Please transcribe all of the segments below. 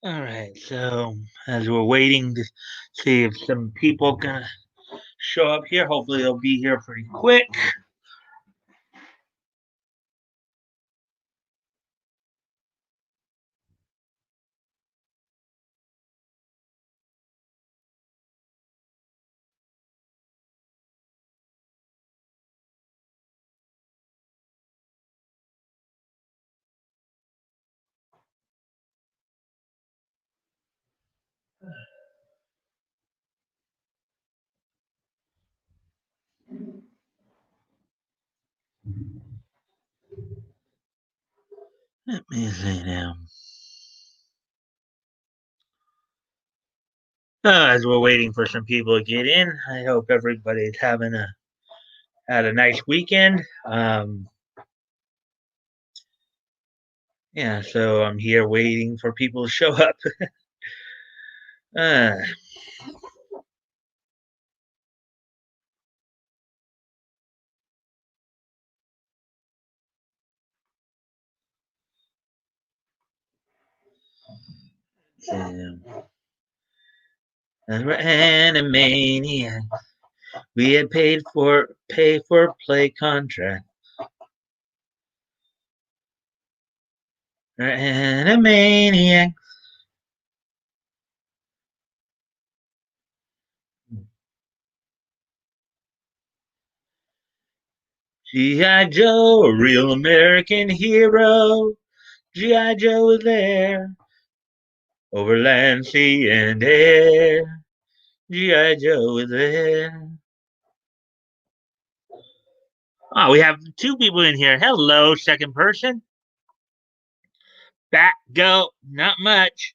All right, so as we're waiting to see if some people gonna show up here, hopefully they'll be here pretty quick. Let me see now. As we're waiting for some people to get in, I hope everybody's having a had a nice weekend. Yeah, so I'm here waiting for people to show up. uh, so, we're Animaniac. We had pay for play contract. We're Animaniac. G.I. Joe, a real American hero. G.I. Joe is there over land, sea, and air. G.I. Joe is there. Oh, we have two people in here. Hello, second person. Back go. Not much.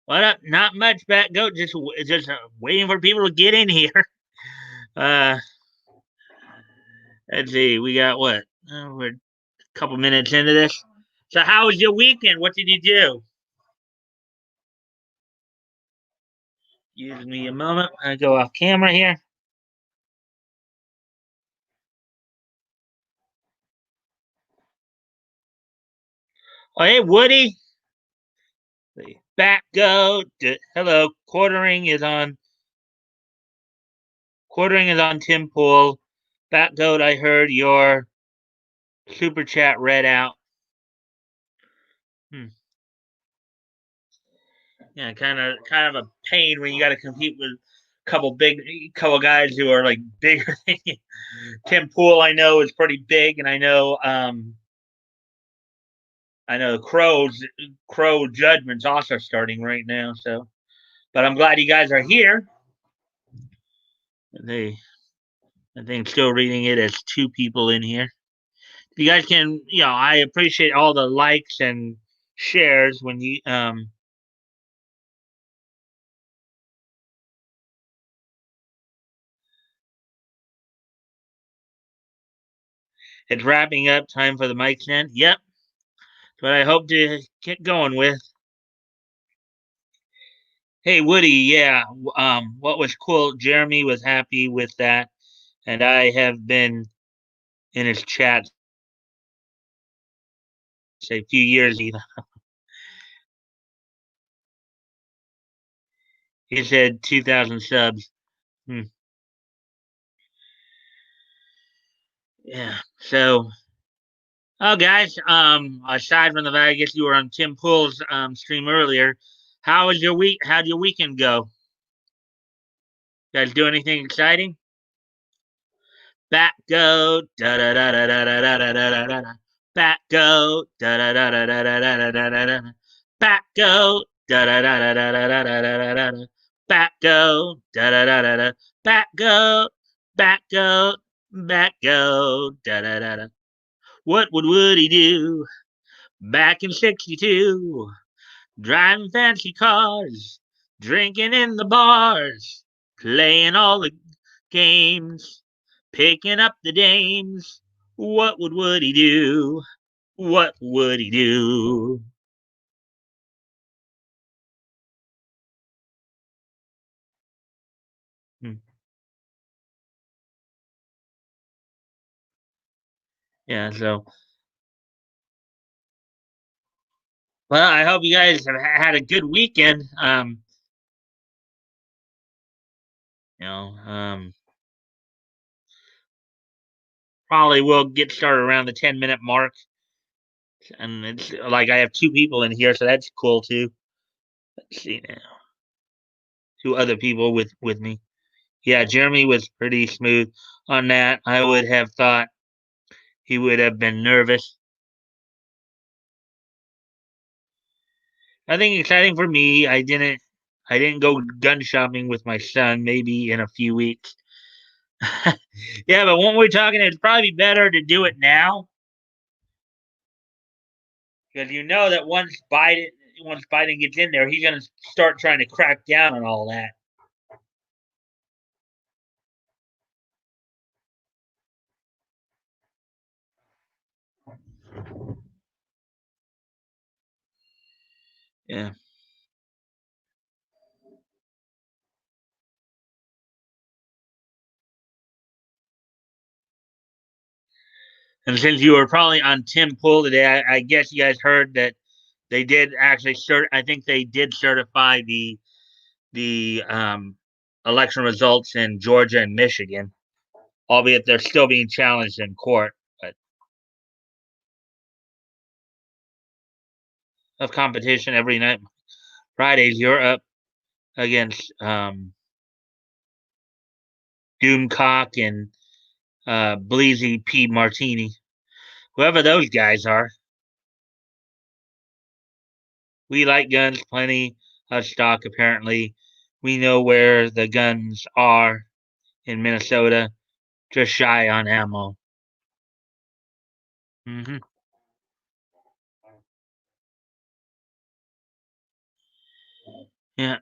What up? Not much. Back go. Just waiting for people to get in here. Uh, let's see. We got what? We're a couple minutes into this. So, how was your weekend? What did you do? Give me a moment. I go off camera here. Oh, hey, Woody. Back go. Hello. Quartering is on Tim Pool. Back goat. I heard your super chat read out. Hmm. Yeah, kind of a pain when you got to compete with couple guys who are like bigger than you. Tim Pool, I know, is pretty big, and I know Crow Judgment's also starting right now. So, but I'm glad you guys are here. They, I think, still reading it as two people in here. You guys can, I appreciate all the likes and shares when you it's wrapping up. Time for the mic stand. Yep, that's what I hope to get going with. Hey Woody, yeah. What was cool? Jeremy was happy with that, and I have been in his chat say a few years. He said 2,000 subs. Hmm. Yeah. So, oh guys, aside from the fact I guess you were on Tim Pool's stream earlier, how was your week? How'd your weekend go? You guys do anything exciting? Back go da da da da da da da da da da da. Back go da da da da da da da da da da. Back go da da da da da da da da da da da. Back go da da da da da. Back go, back go, back go da da da da. What would Woody do back in '62? Driving fancy cars, drinking in the bars, playing all the games, picking up the dames. What would Woody do? What would he do? Hmm. Yeah, so Well, I hope you guys have had a good weekend. You know, probably will get started around the 10-minute mark, and it's like I have two people in here, so that's cool too. Let's see now, two other people with me. Yeah, Jeremy was pretty smooth on that. I would have thought he would have been nervous. Nothing exciting for me. I didn't go gun shopping with my son. Maybe in a few weeks. Yeah, but when we're talking, it'd probably be better to do it now because you know that once Biden gets in there, he's going to start trying to crack down on all that. Yeah, and since you were probably on Tim Pool today, I guess you guys heard that they did actually I think they did certify the election results in Georgia and Michigan, albeit they're still being challenged in court. But of competition every night. Fridays, you're up against Doomcock and Bleezy P. Martini, whoever those guys are. We like guns, plenty of stock apparently. We know where the guns are in Minnesota, just shy on ammo. Hmm. Yeah,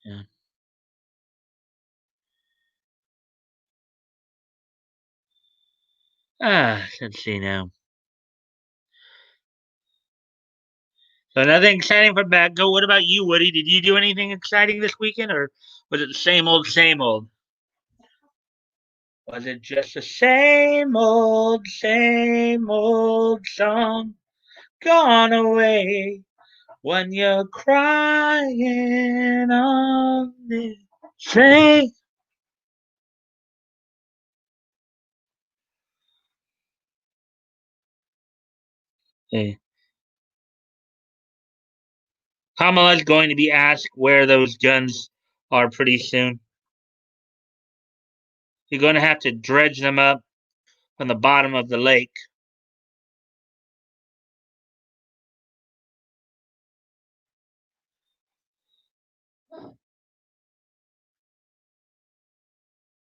yeah. Let's see now. So nothing exciting for Batco. What about you, Woody? Did you do anything exciting this weekend, or was it the same old, same old? Was it just the same old song gone away when you're crying on the same? Hey, Kamala's going to be asked where those guns are pretty soon. You're going to have to dredge them up from the bottom of the lake.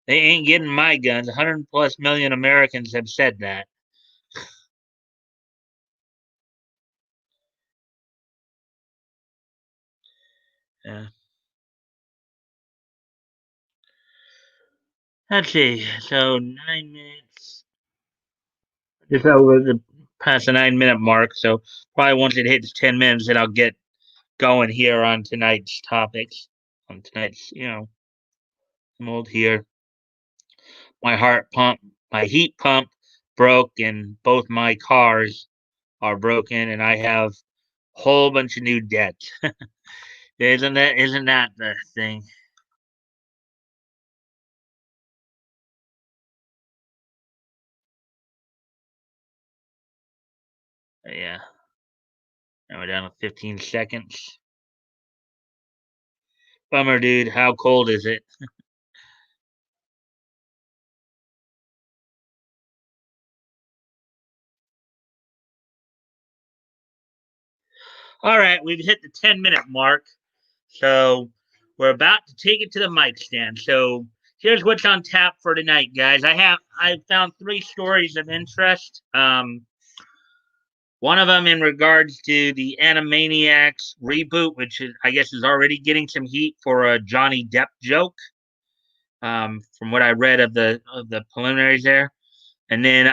They ain't getting my guns. 100 plus million Americans have said that. Yeah. Let's see. So 9 minutes. Just over the past the 9 minute mark. So probably once it hits 10 minutes, then I'll get going here on tonight's topics. On tonight's, mold here. My heart pump, my heat pump broke, and both my cars are broken, and I have a whole bunch of new debt. Isn't that the thing? Yeah. And we're down to 15 seconds. Bummer, dude. How cold is it? All right, we've hit the 10-minute mark. So we're about to take it to the mic stand. So here's what's on tap for tonight, guys. I found three stories of interest. One of them in regards to the Animaniacs reboot, which is I guess is already getting some heat for a Johnny Depp joke. From what I read of the preliminaries there, and then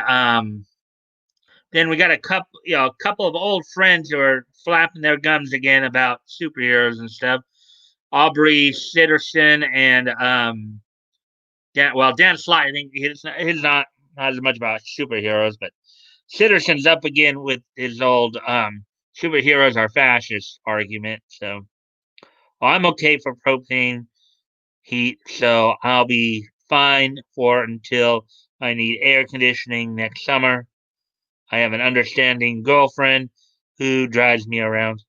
Then we got a couple of old friends who are flapping their gums again about superheroes and stuff. Aubrey Sitterson and Dan Slott. I think he's not as much about superheroes, but Sitterson's up again with his old superheroes are fascist argument. So well, I'm okay for propane heat, so I'll be fine for until I need air conditioning next summer. I have an understanding girlfriend who drives me around.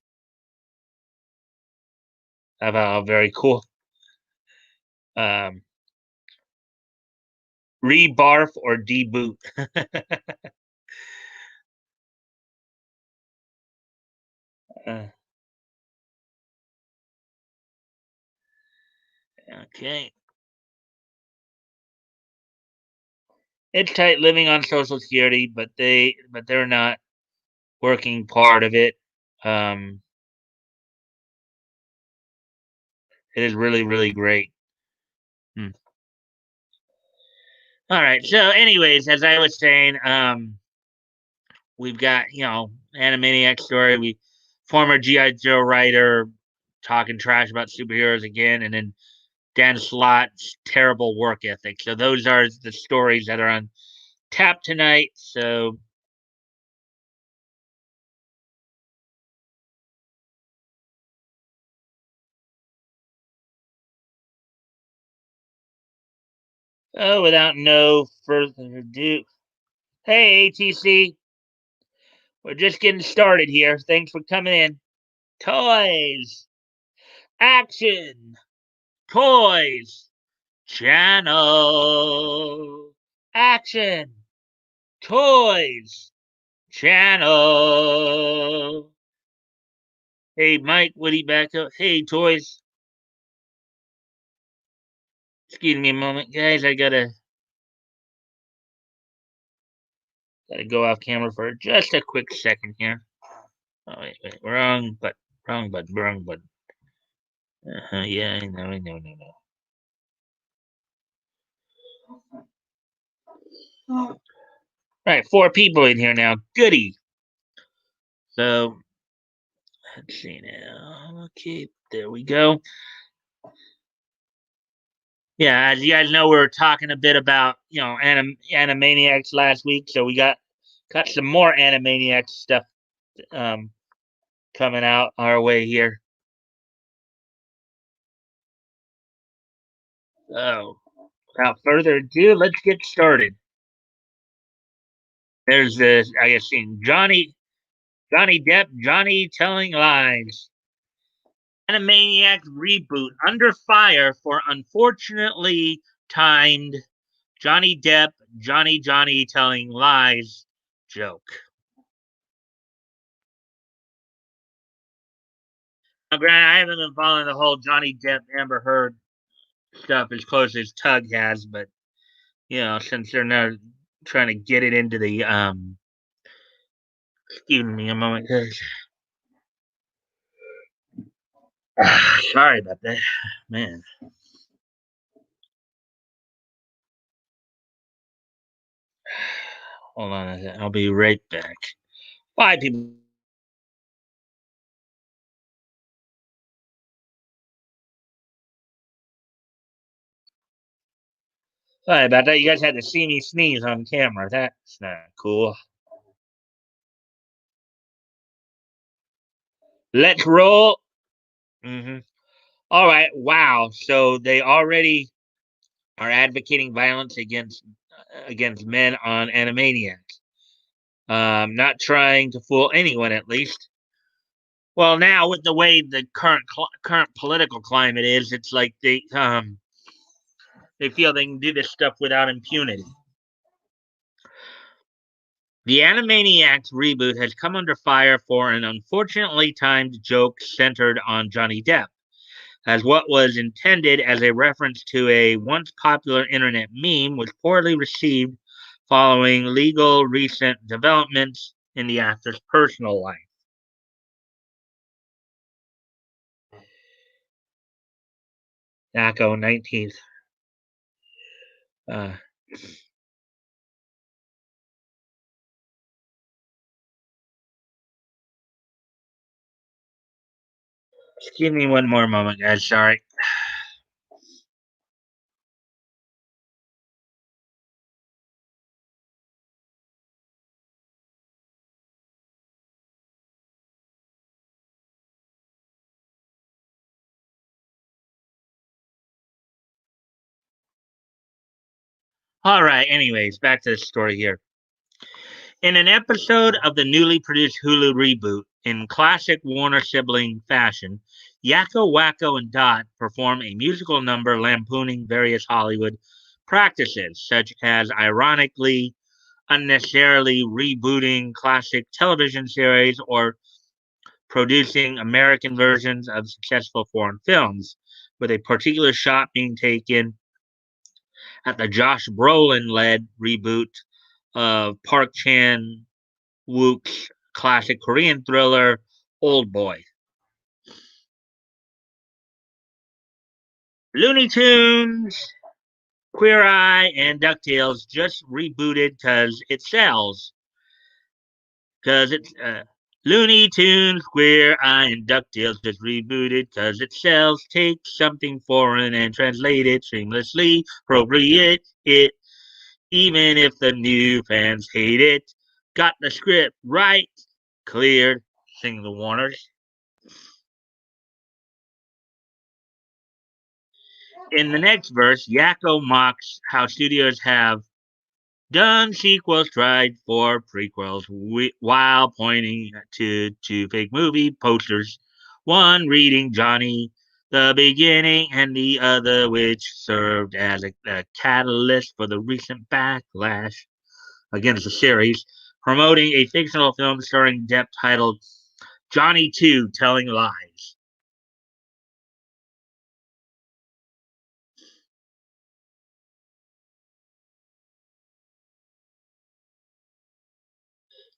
Very cool. Um, Rebarf or deboot. uh, okay. It's tight living on Social Security, but they're not working part of it. Um, it is really really great. Hmm. All right. So, anyways, as I was saying, we've got Animaniac story. We former GI Joe writer talking trash about superheroes again, and then Dan Slott's terrible work ethic. So those are the stories that are on tap tonight. So without no further ado, hey ATC, we're just getting started here. Thanks for coming in. Toys, action, toys, channel, action, toys, channel. Hey Mike, Woody back up. Hey toys. Excuse me a moment, guys. I gotta go off camera for just a quick second here. Oh wait, wrong, but yeah, I know, no. All right, four people in here now. Goody. So let's see now. Okay, there we go. Yeah, as you guys know, we were talking a bit about Animaniacs last week, so we got some more Animaniacs stuff um, coming out our way here. So without further ado, let's get started. There's this, I guess, seen Johnny Depp, Johnny telling lies. Animaniacs reboot under fire for unfortunately timed Johnny Depp, Johnny telling lies joke. Now, granted, I haven't been following the whole Johnny Depp Amber Heard stuff as close as Tug has, but since they're not trying to get it into the excuse me a moment, sorry about that, man. Hold on a second. I'll be right back. Bye, people. Sorry about that. You guys had to see me sneeze on camera. That's not cool. Let's roll. Hmm. All right. Wow. So they already are advocating violence against men on Animaniacs. Not trying to fool anyone, at least. Well, now with the way the current political climate is, it's like they feel they can do this stuff without impunity. The Animaniacs reboot has come under fire for an unfortunately timed joke centered on Johnny Depp, as what was intended as a reference to a once popular internet meme was poorly received following legal recent developments in the actor's personal life. NACO 19th. Uh, Just give me one more moment, guys. Sorry. All right. Anyways, back to the story here. In an episode of the newly produced Hulu reboot, in classic Warner sibling fashion, Yakko, Wacko, and Dot perform a musical number lampooning various Hollywood practices, such as ironically, unnecessarily rebooting classic television series or producing American versions of successful foreign films, with a particular shot being taken at the Josh Brolin led reboot of Park Chan Wook's classic Korean thriller, Old Boy. Looney Tunes, Queer Eye, and DuckTales just rebooted because it sells. Because it's Looney Tunes, Queer Eye, and DuckTales just rebooted because it sells. Take something foreign and translate it seamlessly, appropriate it, even if the new fans hate it. Got the script right, cleared, sing the Warners. In the next verse, Yakko mocks how studios have done sequels, tried for prequels, while pointing to two fake movie posters, one reading Johnny the Beginning and the other which served as a catalyst for the recent backlash against the series, promoting a fictional film starring Depp titled Johnny 2 Telling Lies.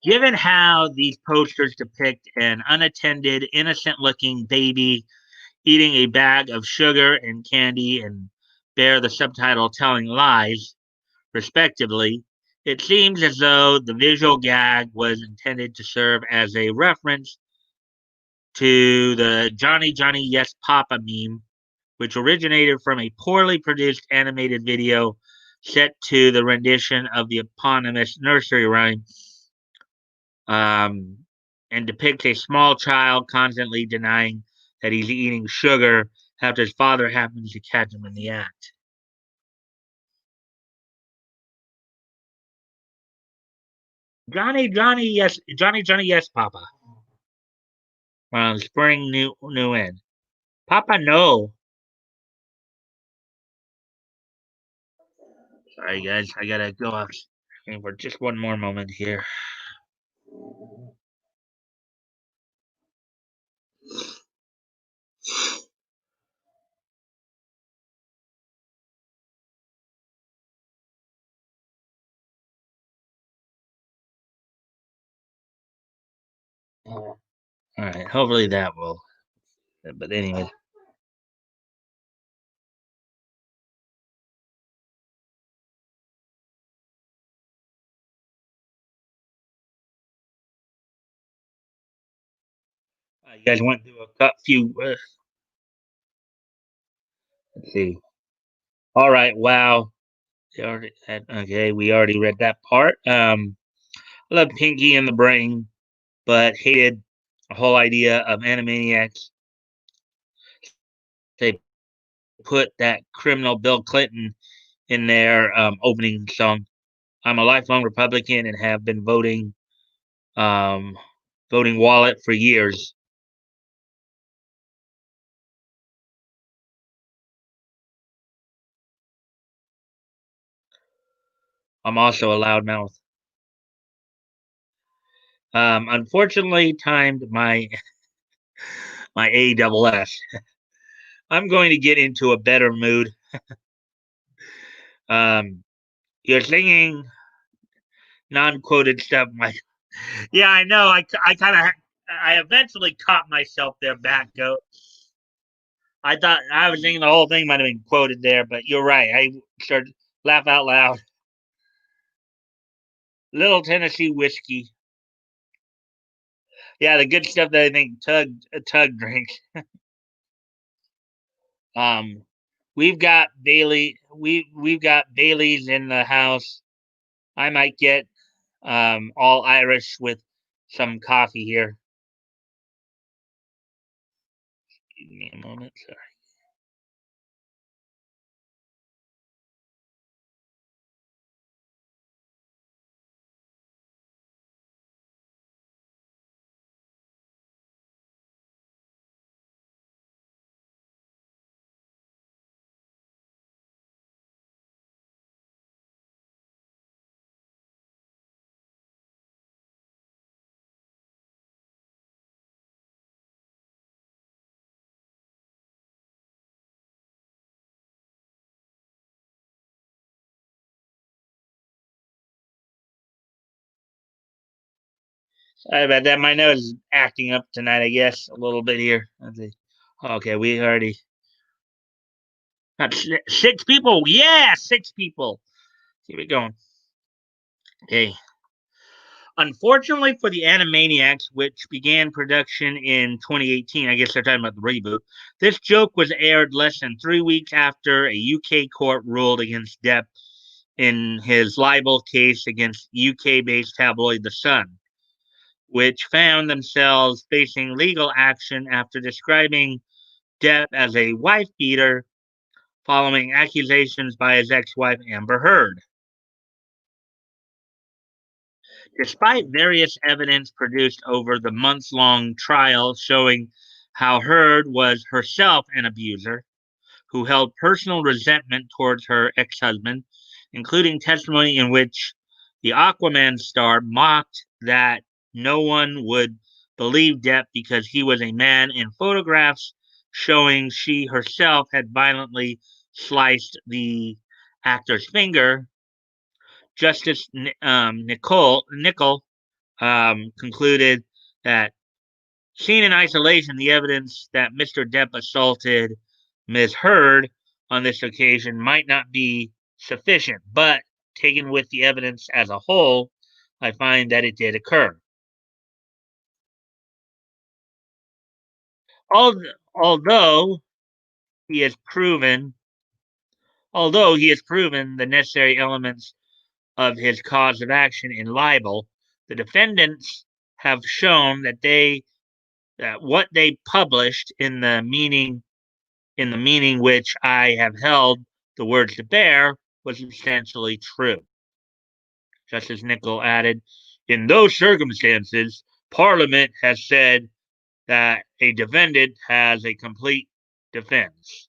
Given how these posters depict an unattended, innocent looking baby eating a bag of sugar and candy and bear the subtitle Telling Lies, respectively, it seems as though the visual gag was intended to serve as a reference to the Johnny Johnny Yes Papa meme, which originated from a poorly produced animated video set to the rendition of the eponymous nursery rhyme, um, and depicts a small child constantly denying that he's eating sugar after his father happens to catch him in the act. Johnny, Johnny, yes, Johnny, Johnny, yes, Papa. Spring new in. Papa, no. Sorry, guys, I gotta go off screen for just one more moment here. All right, hopefully that will. But anyway, you guys went through a few. Let's see. All right, wow. Okay, we already read that part. I love Pinky and the Brain, but hated the whole idea of Animaniacs. They put that criminal Bill Clinton in their opening song. I'm a lifelong Republican and have been um, voting wallet for years. I'm also a loudmouth. Unfortunately, timed my A double S. I'm going to get into a better mood. Um, you're singing non-quoted stuff. Yeah, I know. I kind of I eventually caught myself there, back goat. I thought I was thinking the whole thing might have been quoted there, but you're right. I started laugh out loud. Little Tennessee whiskey. Yeah, the good stuff that I think Tug drinks. Um, we've got we've got Bailey's in the house. I might get all Irish with some coffee here. Give me a moment. Sorry. Sorry about that. My nose is acting up tonight, I guess, a little bit here. Let's see. Okay, we already got six people. Yeah, six people. Keep it going. Okay. Unfortunately for the Animaniacs, which began production in 2018, I guess they're talking about the reboot, this joke was aired less than 3 weeks after a UK court ruled against Depp in his libel case against UK based tabloid The Sun, which found themselves facing legal action after describing Depp as a wife beater following accusations by his ex wife Amber Heard. Despite various evidence produced over the months long trial showing how Heard was herself an abuser who held personal resentment towards her ex husband, including testimony in which the Aquaman star mocked that no one would believe Depp because he was a man in photographs showing she herself had violently sliced the actor's finger. Justice Nickel concluded that, seen in isolation, the evidence that Mr. Depp assaulted Ms. Heard on this occasion might not be sufficient, but taken with the evidence as a whole, I find that it did occur. Although he has proven, although he has proven the necessary elements of his cause of action in libel, the defendants have shown that what they published in the meaning which I have held the words to bear was substantially true. Justice Nicol added, in those circumstances, Parliament has said that a defendant has a complete defense.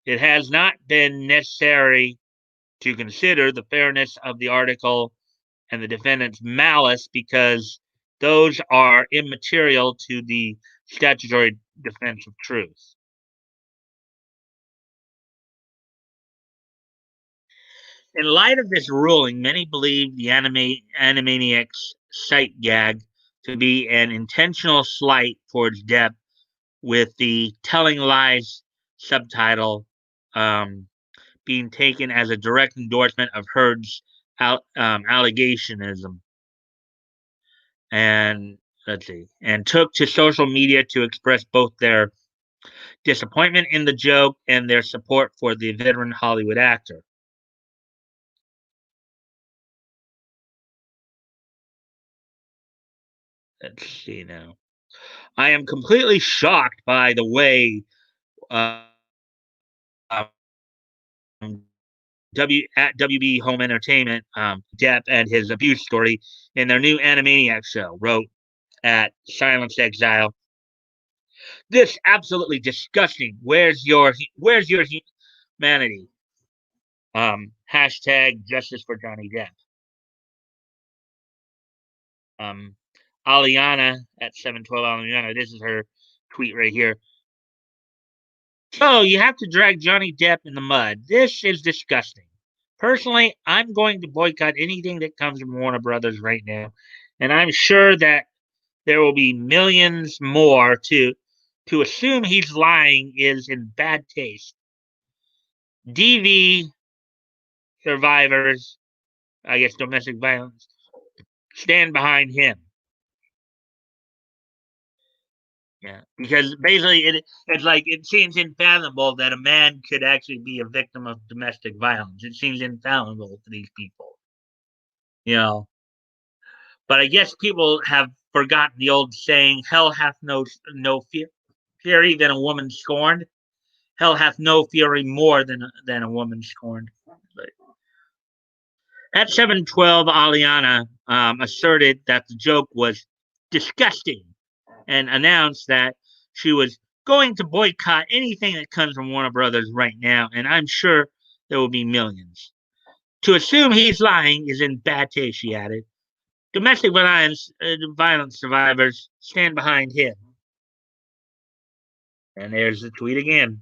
It has not been necessary to consider the fairness of the article and the defendant's malice because those are immaterial to the statutory defense of truth. In light of this ruling, many believe the Animaniacs sight gag to be an intentional slight towards Depp, with the telling lies subtitle being taken as a direct endorsement of Heard's allegationism. And let's see, and took to social media to express both their disappointment in the joke and their support for the veteran Hollywood actor. Let's see now. I am completely shocked by the way uh, WB Home Entertainment, Depp and his abuse story in their new Animaniac show, wrote at Silence Exile. This absolutely disgusting. Where's your humanity? Hashtag justice for Johnny Depp. Um, Aliana at 712 Aliana. This is her tweet right here. So you have to drag Johnny Depp in the mud. This is disgusting. Personally, I'm going to boycott anything that comes from Warner Brothers right now, and I'm sure that there will be millions more to assume he's lying is in bad taste. DV survivors, I guess domestic violence, stand behind him. Yeah, because basically it's like it seems unfathomable that a man could actually be a victim of domestic violence. It seems unfathomable to these people, you know. But I guess people have forgotten the old saying, "Hell hath no fury than a woman scorned. Hell hath no fury more than a woman scorned." But at 7:12, Aliana asserted that the joke was disgusting and announced that she was going to boycott anything that comes from Warner Brothers right now, and I'm sure there will be millions. To assume he's lying is in bad taste, she added. Domestic violence survivors stand behind him. And there's the tweet again.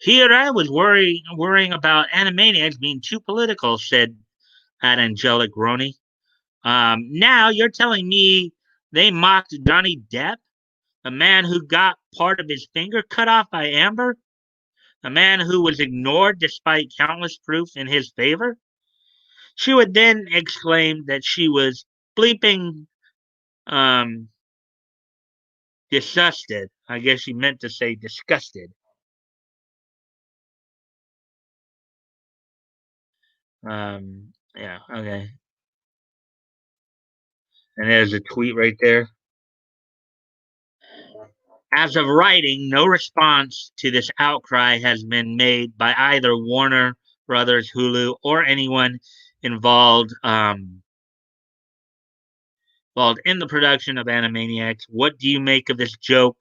Here I was worrying about Animaniacs being too political, said at Angelic Roney. Now you're telling me they mocked Johnny Depp, a man who got part of his finger cut off by Amber, a man who was ignored despite countless proof in his favor? She would then exclaim that she was bleeping um, disgusted. I guess she meant to say disgusted. Yeah, okay. And there's a tweet right there. As of writing, no response to this outcry has been made by either Warner Brothers, Hulu, or anyone involved involved in the production of Animaniacs. What do you make of this joke?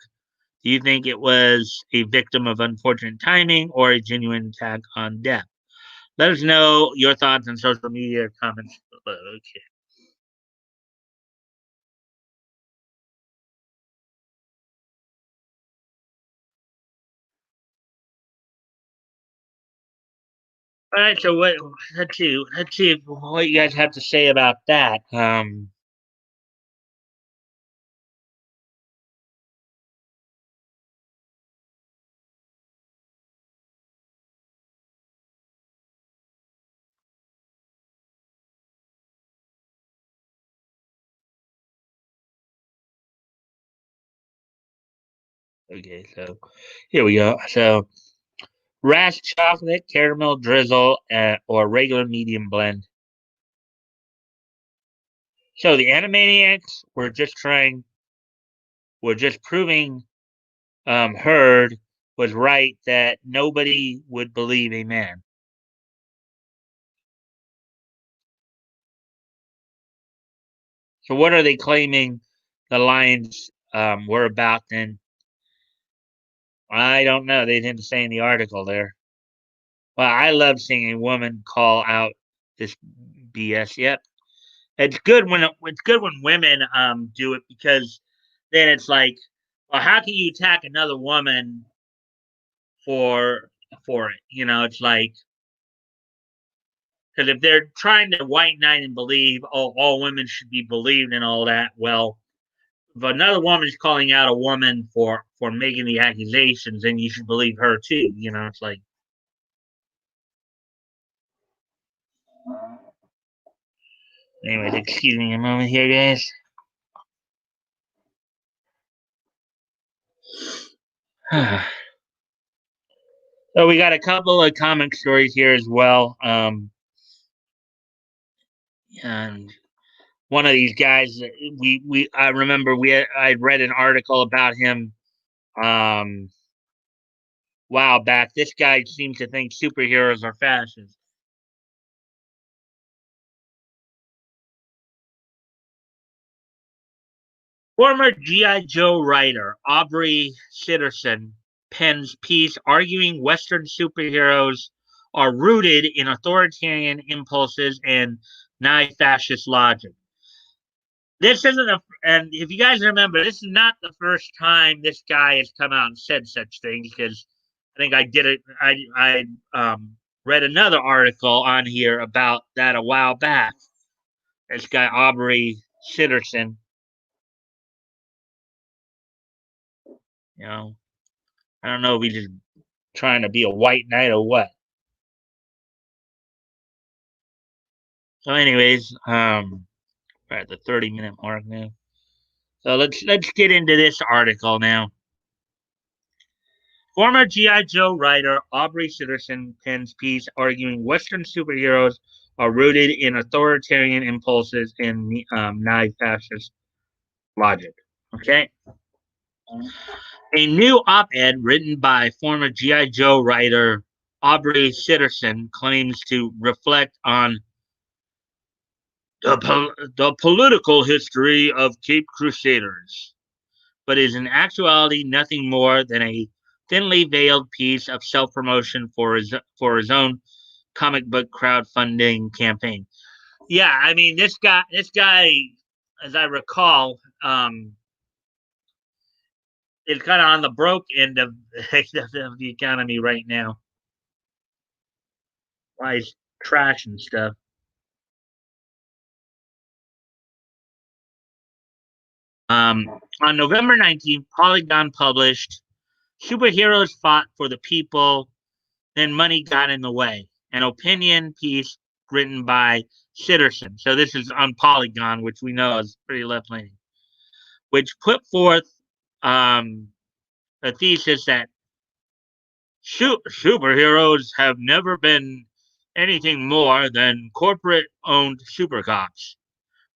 Do you think it was a victim of unfortunate timing or a genuine attack on Depp? Let us know your thoughts on social media comments below. Okay. All right, so what? Let's see what you guys have to say about that. Okay, so here we go. So rasped chocolate, caramel drizzle, or regular medium blend. So the Animaniacs were just proving Heard was right that nobody would believe a man. So what are they claiming the lines were about then? I don't know. They didn't say in the article there. Well, I love seeing a woman call out this BS. Yep, it's good when women do it because then it's like, well, how can you attack another woman for for it? You know, it's like because if they're trying to white knight and believe, oh, all women should be believed and all that, well, if another woman's calling out a woman for making the accusations, then you should believe her too. You know, it's like, anyways, excuse me a moment here, guys. So we got a couple of comic stories here as well. And one of these guys, we I remember I read an article about him um while back. This guy seems to think superheroes are fashion. Former G.I. Joe writer Aubrey Sitterson pens piece arguing Western superheroes are rooted in authoritarian impulses and nigh fascist logic. This isn't a, and if you guys remember, this is not the first time this guy has come out and said such things because I think I did it. I read another article on here about that a while back. This guy Aubrey Sitterson, you know, I don't know if he just Trying to be a white knight or what? So, anyways, we're at the 30-minute mark now. So let's get into this article now. Former G.I. Joe writer Aubrey Sitterson pens piece arguing Western superheroes are rooted in authoritarian impulses and neo-fascist logic. Okay. A new op-ed written by former G.I. Joe writer Aubrey Sitterson claims to reflect on the political history of Cape Crusaders, but is in actuality nothing more than a thinly veiled piece of self-promotion for his own comic book crowdfunding campaign. Yeah, I mean this guy, as I recall, is kind of on the broke end of the economy right now. Why he's trash and stuff. On November 19th, Polygon published Superheroes Fought for the People, Then Money Got in the Way, an opinion piece written by Sitterson. So this is on Polygon, which we know is pretty left leaning, which put forth um, a thesis that superheroes have never been anything more than corporate owned super cops,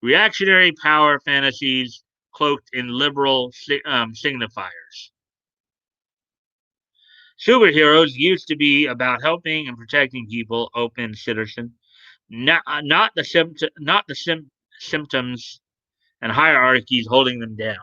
reactionary power fantasies cloaked in liberal signifiers. Superheroes used to be about helping and protecting people, open Sitterson, not the symptoms and hierarchies holding them down.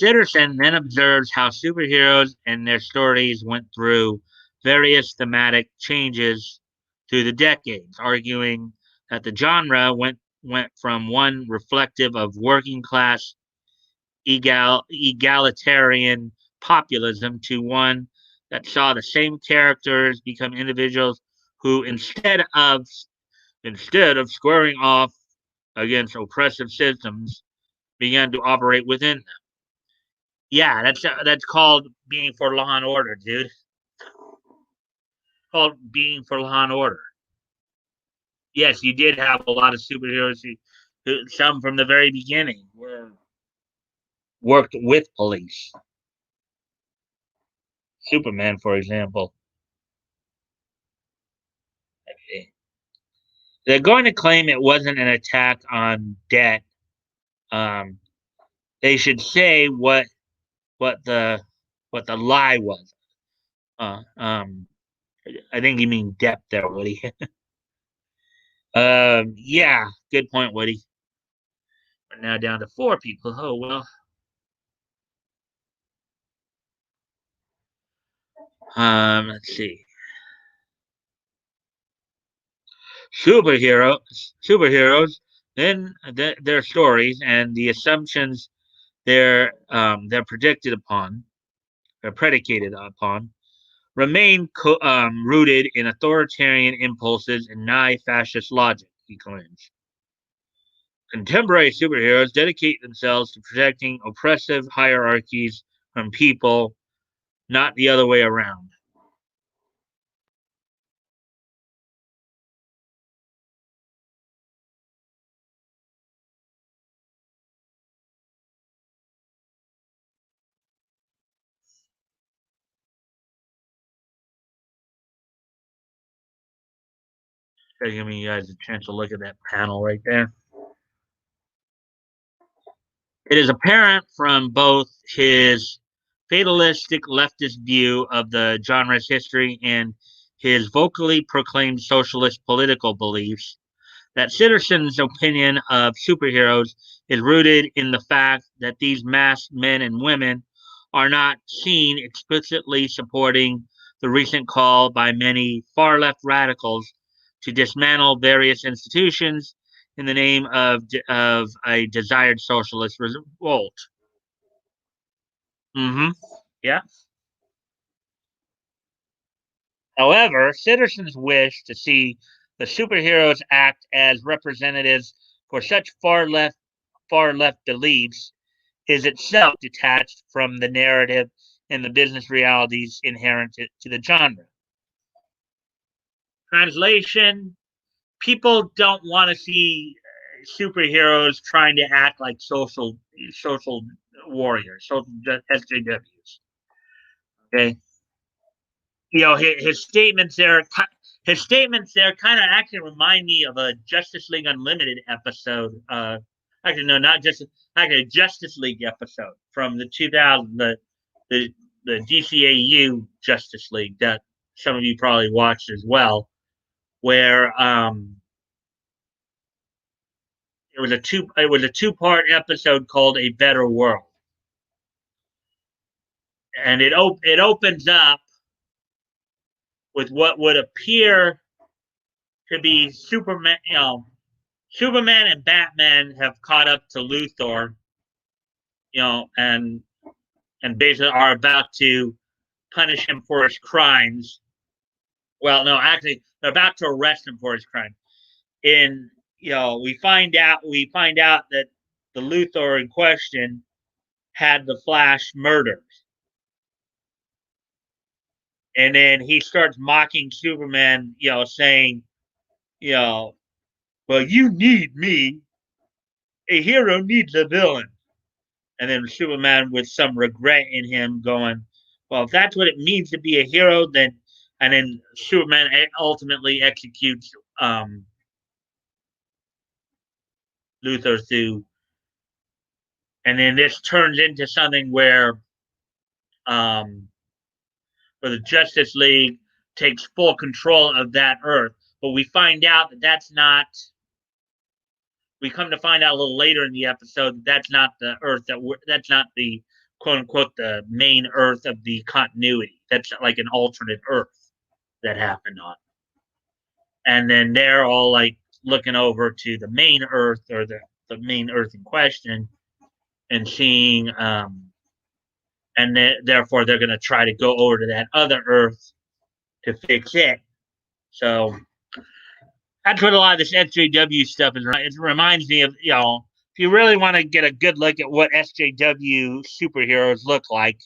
Sitterson then observes how superheroes and their stories went through various thematic changes through the decades, arguing that the genre went from one reflective of working class egalitarian populism to one that saw the same characters become individuals who instead of squaring off against oppressive systems began to operate within them. Yeah, that's called being for law and order, dude. Called being for law and order. Yes, you did have a lot of superheroes who some from the very beginning worked with police. Superman, for example. They're going to claim it wasn't an attack on debt. Um, they should say what the what the lie was. Uh, um, I think you mean depth there, Woody. Yeah, good point, Woody. We're now down to 4 people. Oh well. Let's see. Superheroes, then their stories and the assumptions they're predicted upon, they're predicated upon, remain rooted in authoritarian impulses and nigh fascist logic, he claims. Contemporary superheroes dedicate themselves to protecting oppressive hierarchies from people, not the other way around. Giving you guys a chance to look at that panel right there. It is apparent from both his fatalistic leftist view of the genre's history and his vocally proclaimed socialist political beliefs that Sitterson's opinion of superheroes is rooted in the fact that these masked men and women are not seen explicitly supporting the recent call by many far left radicals to dismantle various institutions in the name of a desired socialist revolt. Mm-hmm. Yeah. However, citizens wish to see the superheroes act as representatives for such far left beliefs is itself detached from the narrative and the business realities inherent to the genre. Translation: people don't want to see superheroes trying to act like social warriors, social SJWs. Okay, his statements there. His statements there kind of actually remind me of a Justice League Unlimited episode. Actually, no, not just actually a Justice League episode from the 2000 the the DCAU Justice League that some of you probably watched as well, where it was a two-part episode called A Better World, and it opens up with what would appear to be Superman. Superman and Batman have caught up to Luthor, and basically are about to punish him for his crimes. Well, no, actually, they're about to arrest him for his crime. In we find out that the Luthor in question had the Flash murdered, and then he starts mocking Superman, saying, you know, well, you need me. A hero needs a villain. And then Superman, with some regret in him, going, well, if that's what it means to be a hero, then, and then Superman ultimately executes Luthor through, and then this turns into something um, where the Justice League takes full control of that Earth. But we find out that that's not. We come to find out a little later in the episode that that's not the Earth that's not the quote unquote the main Earth of the continuity. That's like an alternate Earth that happened on. And then they're all like looking over to the main Earth, or the main Earth in question, and seeing and therefore they're going to try to go over to that other Earth to fix it. So that's what a lot of this SJW stuff is. It reminds me of, if you really want to get a good look at what SJW superheroes look like,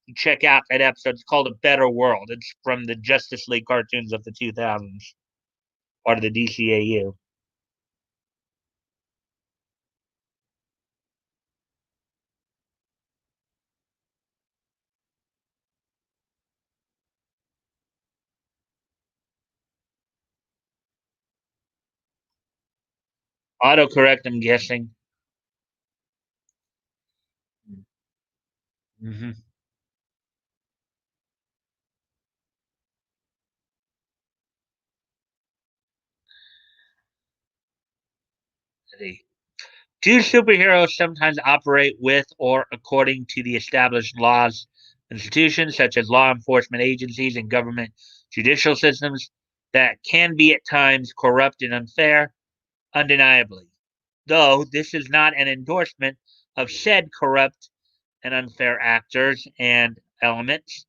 you check out that episode. It's called A Better World. It's from the Justice League cartoons of the 2000s, part of the DCAU. Autocorrect, I'm guessing. Mm-hmm. Do superheroes sometimes operate with or according to the established laws, institutions such as law enforcement agencies and government judicial systems that can be at times corrupt and unfair? Undeniably. Though this is not an endorsement of said corrupt and unfair actors and elements,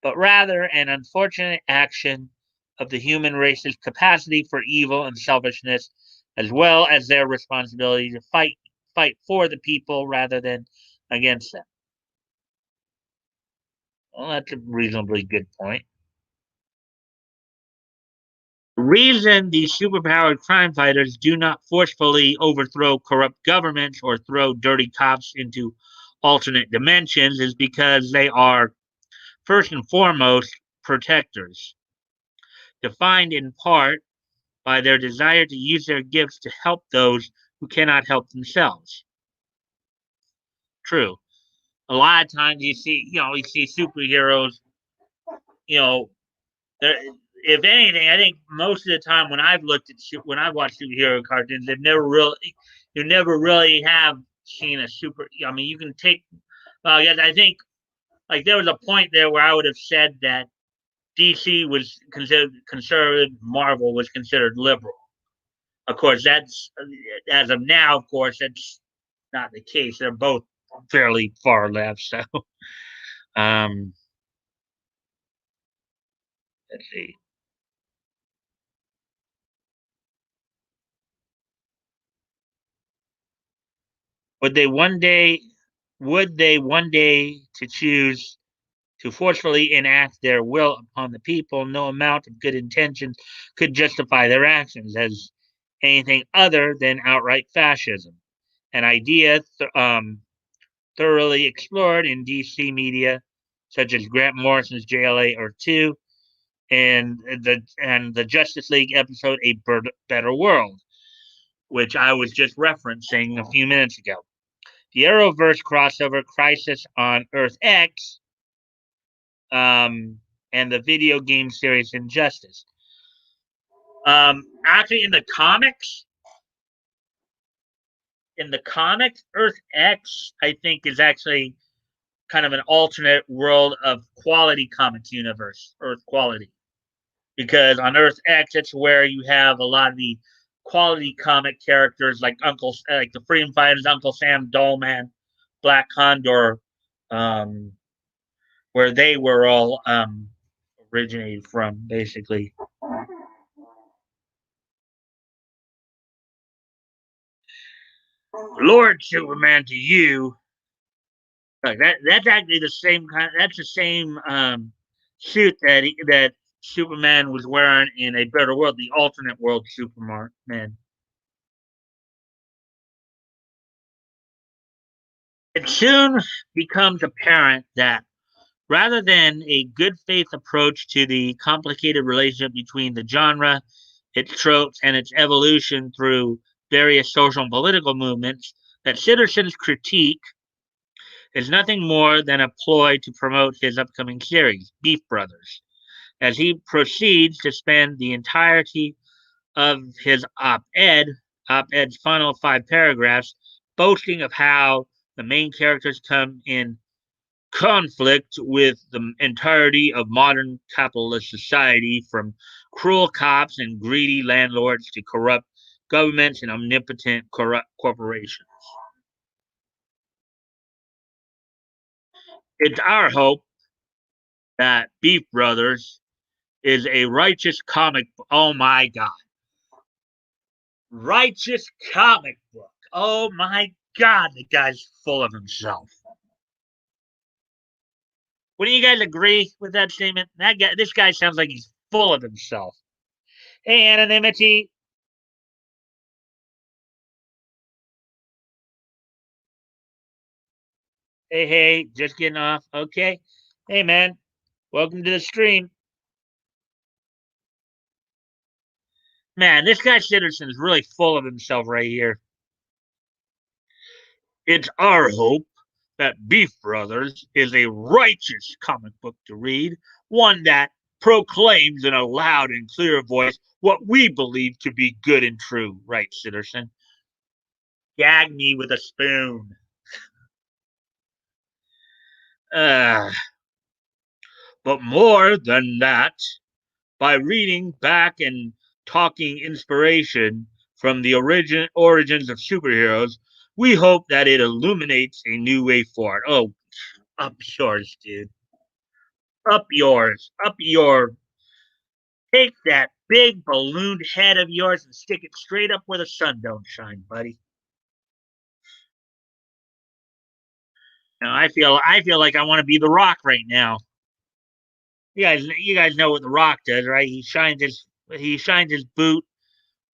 but rather an unfortunate action of the human race's capacity for evil and selfishness, as well as their responsibility to fight for the people rather than against them. Well, that's a reasonably good point. The reason these superpowered crime fighters do not forcefully overthrow corrupt governments or throw dirty cops into alternate dimensions is because they are, first and foremost, protectors, defined in part by their desire to use their gifts to help those who cannot help themselves. True. A lot of times you see superheroes, you know, if anything, I think most of the time when I've watched superhero cartoons, you never really have seen a super. I mean, you can take. Yes, I think like there was a point there where I would have said that DC was considered conservative, Marvel was considered liberal. Of course, that's as of now. Of course, that's not the case. They're both fairly far left. So, um, let's see. Would they one day would they one day to choose to forcefully enact their will upon the people, no amount of good intentions could justify their actions as anything other than outright fascism, an idea thoroughly explored in DC media, such as Grant Morrison's JLA or 2 and the Justice League episode A Better World, which I was just referencing a few minutes ago. The Arrowverse crossover Crisis on Earth X, and the video game series Injustice. Actually, in the comics, Earth X, I think, is actually kind of an alternate world of quality comics universe, Earth quality. Because on Earth X, it's where you have a lot of the quality comic characters like the Freedom Fighters, Uncle Sam, Dollman, Black Condor, um, where they were all originated from, basically. Lord Superman to you. Like that's actually the same kind. That's the same suit that Superman was wearing in A Better World, the alternate world Superman. It soon becomes apparent that rather than a good faith approach to the complicated relationship between the genre, its tropes, and its evolution through various social and political movements, that Citizen's critique is nothing more than a ploy to promote his upcoming series, Beef Brothers, as he proceeds to spend the entirety of his op-ed's final 5 paragraphs, boasting of how the main characters come in conflict with the entirety of modern capitalist society, from cruel cops and greedy landlords to corrupt governments and omnipotent corrupt corporations. It's our hope that Beef Brothers is a righteous comic. Oh my God. Righteous comic book. Oh my God. The guy's full of himself. Wouldn't you guys agree with that statement? This guy sounds like he's full of himself. Hey, anonymity. Hey, just getting off. Okay. Hey, man. Welcome to the stream. Man, this guy Citizen is really full of himself right here. It's our hope that Beef Brothers is a righteous comic book to read, one that proclaims in a loud and clear voice what we believe to be good and true, right, Citizen? Gag me with a spoon. Uh, but more than that, by reading back and talking inspiration from the origins of superheroes, we hope that it illuminates a new way forward. Oh, up yours, dude. Up yours. Up your. Take that big ballooned head of yours and stick it straight up where the sun don't shine, buddy. Now, I feel like I want to be the Rock right now. You guys know what the Rock does, right? He shines his boot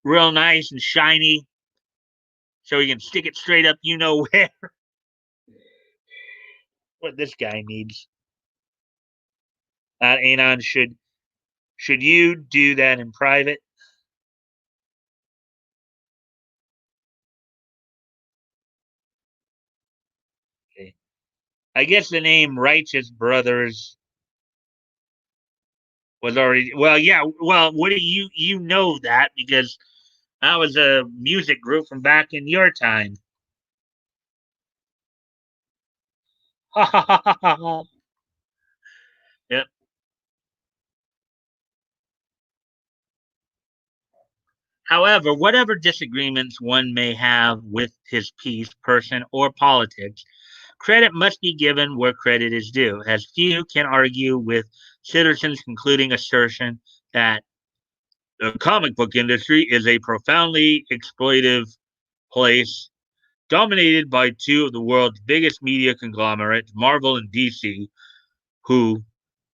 real nice and shiny, so he can stick it straight up. You know where? What this guy needs. Anon, should you do that in private? Okay. I guess the name Righteous Brothers was already well. Yeah. Well, what do you know that because that was a music group from back in your time. Yep. However, whatever disagreements one may have with his piece, person, or politics, credit must be given where credit is due, as few can argue with Citizen's concluding assertion that the comic book industry is a profoundly exploitive place dominated by two of the world's biggest media conglomerates, Marvel and DC, who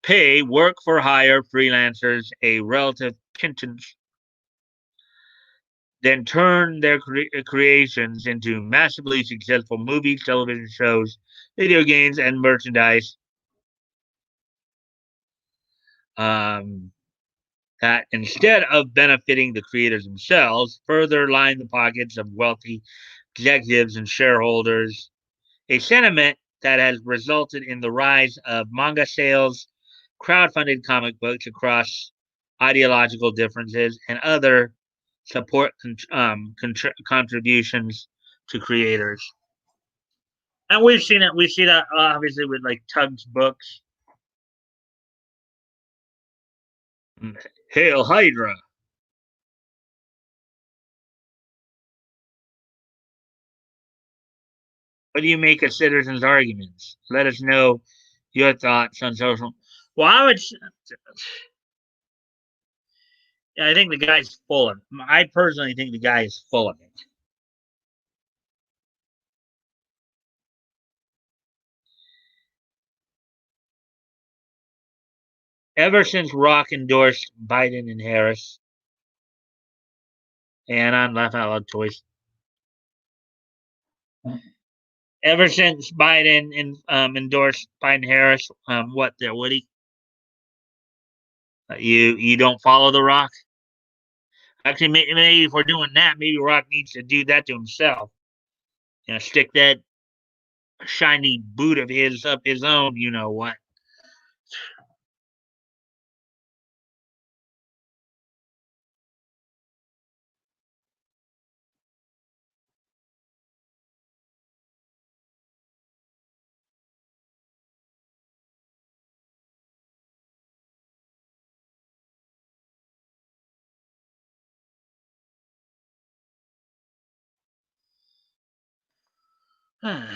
pay work for hire freelancers a relative pittance, then turn their creations into massively successful movies, television shows, video games, and merchandise. Um, that instead of benefiting the creators themselves, further line the pockets of wealthy executives and shareholders, a sentiment that has resulted in the rise of manga sales, crowd-funded comic books across ideological differences, and other support contributions to creators. And we've seen it. We see that obviously with like Tug's books. Hail Hydra! What do you make of citizens' arguments? Let us know your thoughts on social. Well, I think the guy's full of. I personally think the guy is full of it. Ever since Rock endorsed Biden and Harris, and on laugh out loud toys. Ever since Biden endorsed Biden Harris, what there, Woody? You don't follow the Rock? Actually, maybe if we're doing that, maybe Rock needs to do that to himself. Stick that shiny boot of his up his own. You know what? And,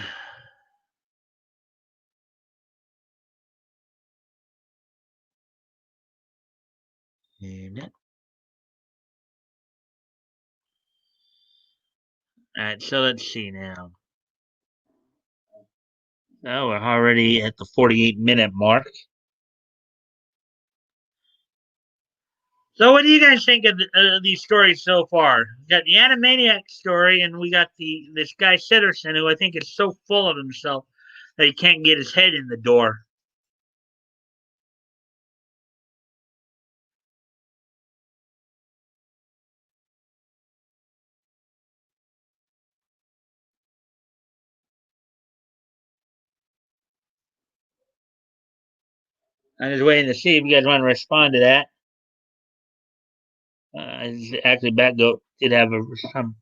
all right, so let's see now. Oh, we're already at the 48-minute mark. So, what do you guys think of these stories so far? We got the Animaniac story, and we got the this guy Sitterson, who I think is so full of himself that he can't get his head in the door. I'm just waiting to see if you guys want to respond to that. Actually, Batgoat did have some.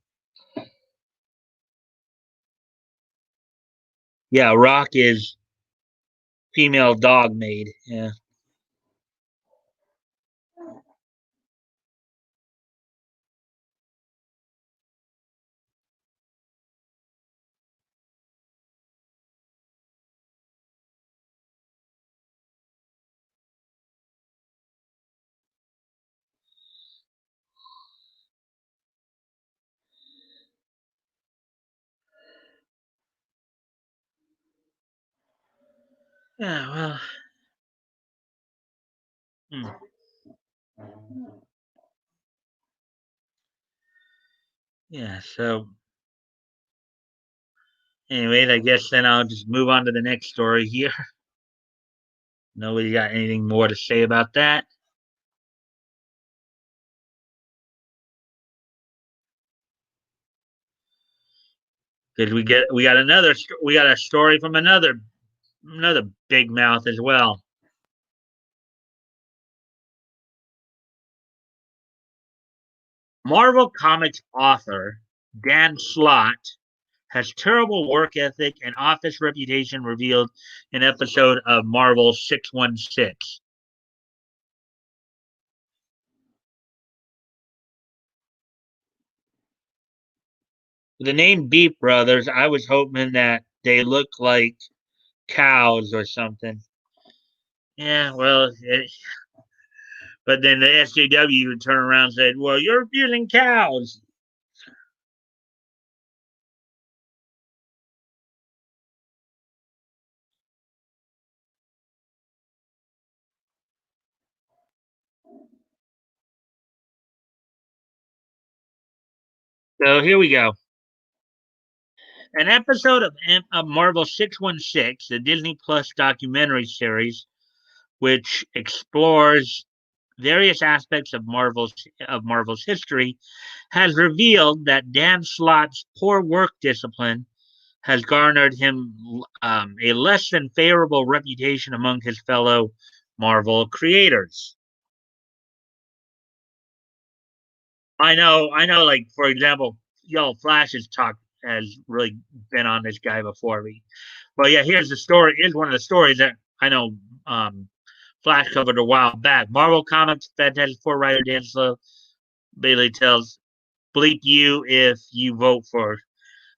Yeah, Rock is female dog maid. Yeah. Yeah. Well. Hmm. Yeah. So, anyways, I guess then I'll just move on to the next story here. Nobody got anything more to say about that? Because we got a story from another big mouth as well. Marvel Comics author Dan Slott has terrible work ethic and office reputation revealed in episode of Marvel 616. The name Beef Brothers, I was hoping that they look like cows or something. Yeah, well, but then the SJW would turn around and said, "Well, you're abusing cows." So here we go. An episode of Marvel 616, the Disney Plus documentary series, which explores various aspects of Marvel's history, has revealed that Dan Slott's poor work discipline has garnered him a less than favorable reputation among his fellow Marvel creators. I know. Like for example, Flash has really been on this guy before. But yeah, here's the story. Here's one of the stories that I know Flash covered a while back. Marvel Comics Fantastic Four writer Dan Slott Bailey tells bleep you if you vote for.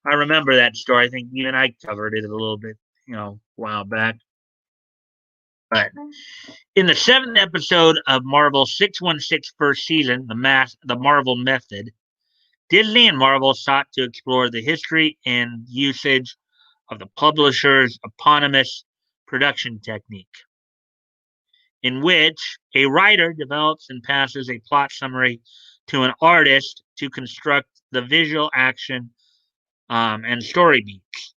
I remember that story. I think you and I covered it a little bit, a while back. But in the seventh episode of Marvel 616 first season, the Marvel Method, Disney and Marvel sought to explore the history and usage of the publisher's eponymous production technique, in which a writer develops and passes a plot summary to an artist to construct the visual action and story beats.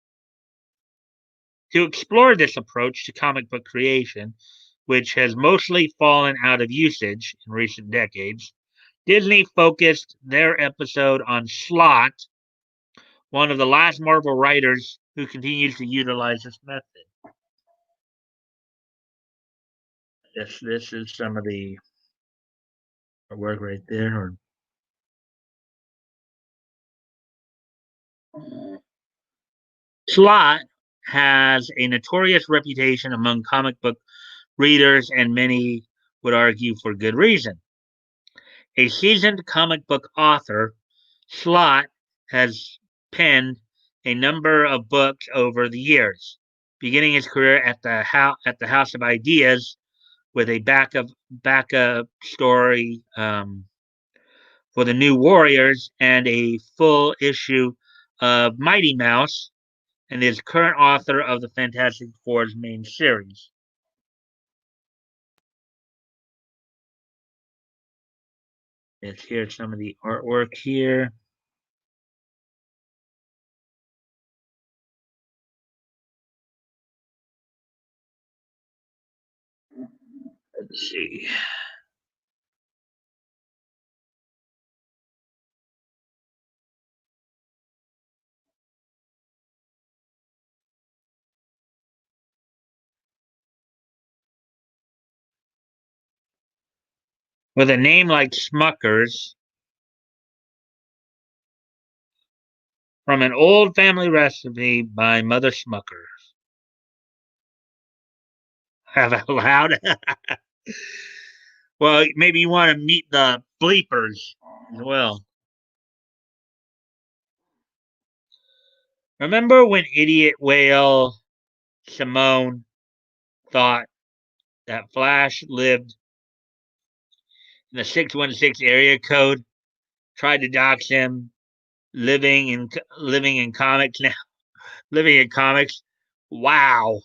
To explore this approach to comic book creation, which has mostly fallen out of usage in recent decades, Disney focused their episode on Slott, one of the last Marvel writers who continues to utilize this method. This is some of the work right there. Slott has a notorious reputation among comic book readers, and many would argue for good reason. A seasoned comic book author, Slott has penned a number of books over the years, beginning his career at the House of Ideas with a backup story for the New Warriors and a full issue of Mighty Mouse, and is current author of the Fantastic Four's main series. Here's some of the artwork here. Let's see. With a name like Smuckers, from an old family recipe by Mother Smucker. Have out loud. Well, maybe you want to meet the bleepers as well. Remember when idiot whale Simone thought that Flash lived in the 616 area code, tried to dox him, living in comics now, living in comics. Wow.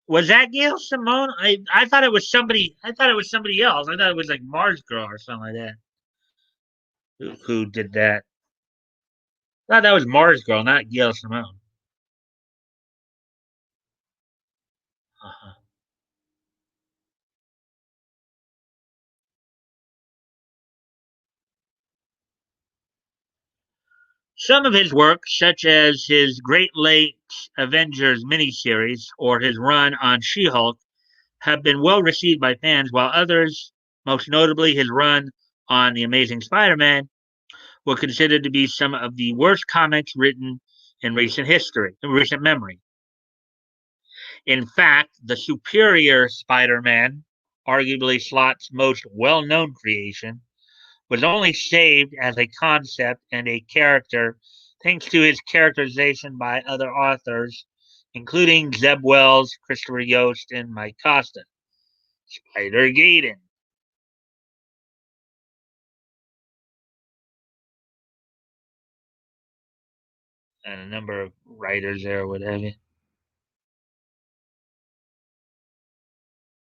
Was that Gail Simone? I thought it was somebody. I thought it was somebody else. I thought it was like Mars Girl or something like that. Who did that? I thought that was Mars Girl, not Gail Simone. Uh-huh. Some of his work, such as his Great Lakes Avengers miniseries or his run on She-Hulk, have been well received by fans, while others, most notably his run on The Amazing Spider-Man, were considered to be some of the worst comics written in recent memory. In fact, the superior Spider-Man, arguably Slott's most well-known creation, was only saved as a concept and a character thanks to his characterization by other authors, including Zeb Wells, Christopher Yost, and Mike Costa. Spider Gaiden. And a number of writers there, or whatever.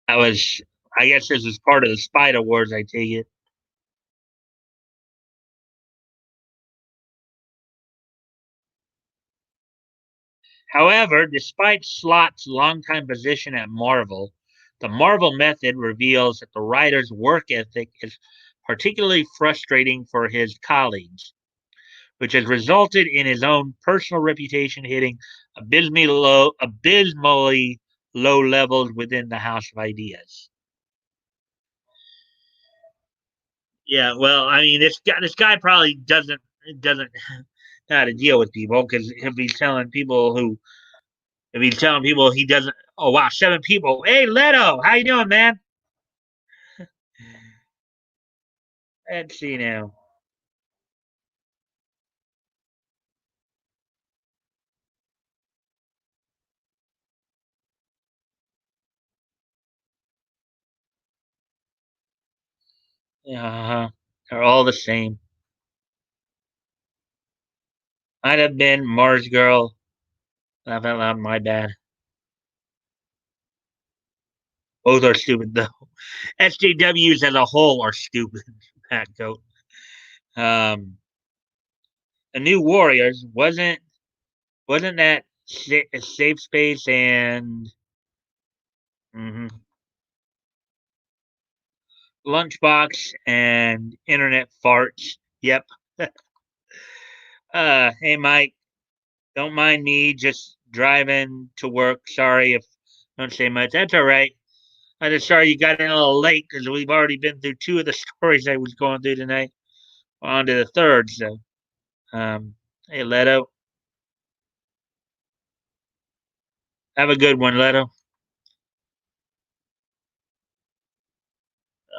That was, I guess, this was part of the Spider Wars. I take it. However, despite Slott's longtime position at Marvel, the Marvel method reveals that the writer's work ethic is particularly frustrating for his colleagues, which has resulted in his own personal reputation hitting abysmally low levels within the House of Ideas. Yeah, well, I mean, this guy probably doesn't know how to deal with people because if he's telling people he doesn't. Oh wow, 7 people. Hey, Leto, how you doing, man? Let's see now. Uh-huh. They're all the same. Might have been Mars Girl. Laugh out loud. My bad. Both are stupid though. SJWs as a whole are stupid. Pat Goat. Um, the New Warriors wasn't that a safe space and mhm, lunchbox and internet farts. Yep. Hey Mike, don't mind me just driving to work. Sorry if I don't say much. That's all right. I'm just sorry you got in a little late because we've already been through 2 of the stories I was going through tonight. On to the third. So, hey Leto, have a good one, Leto.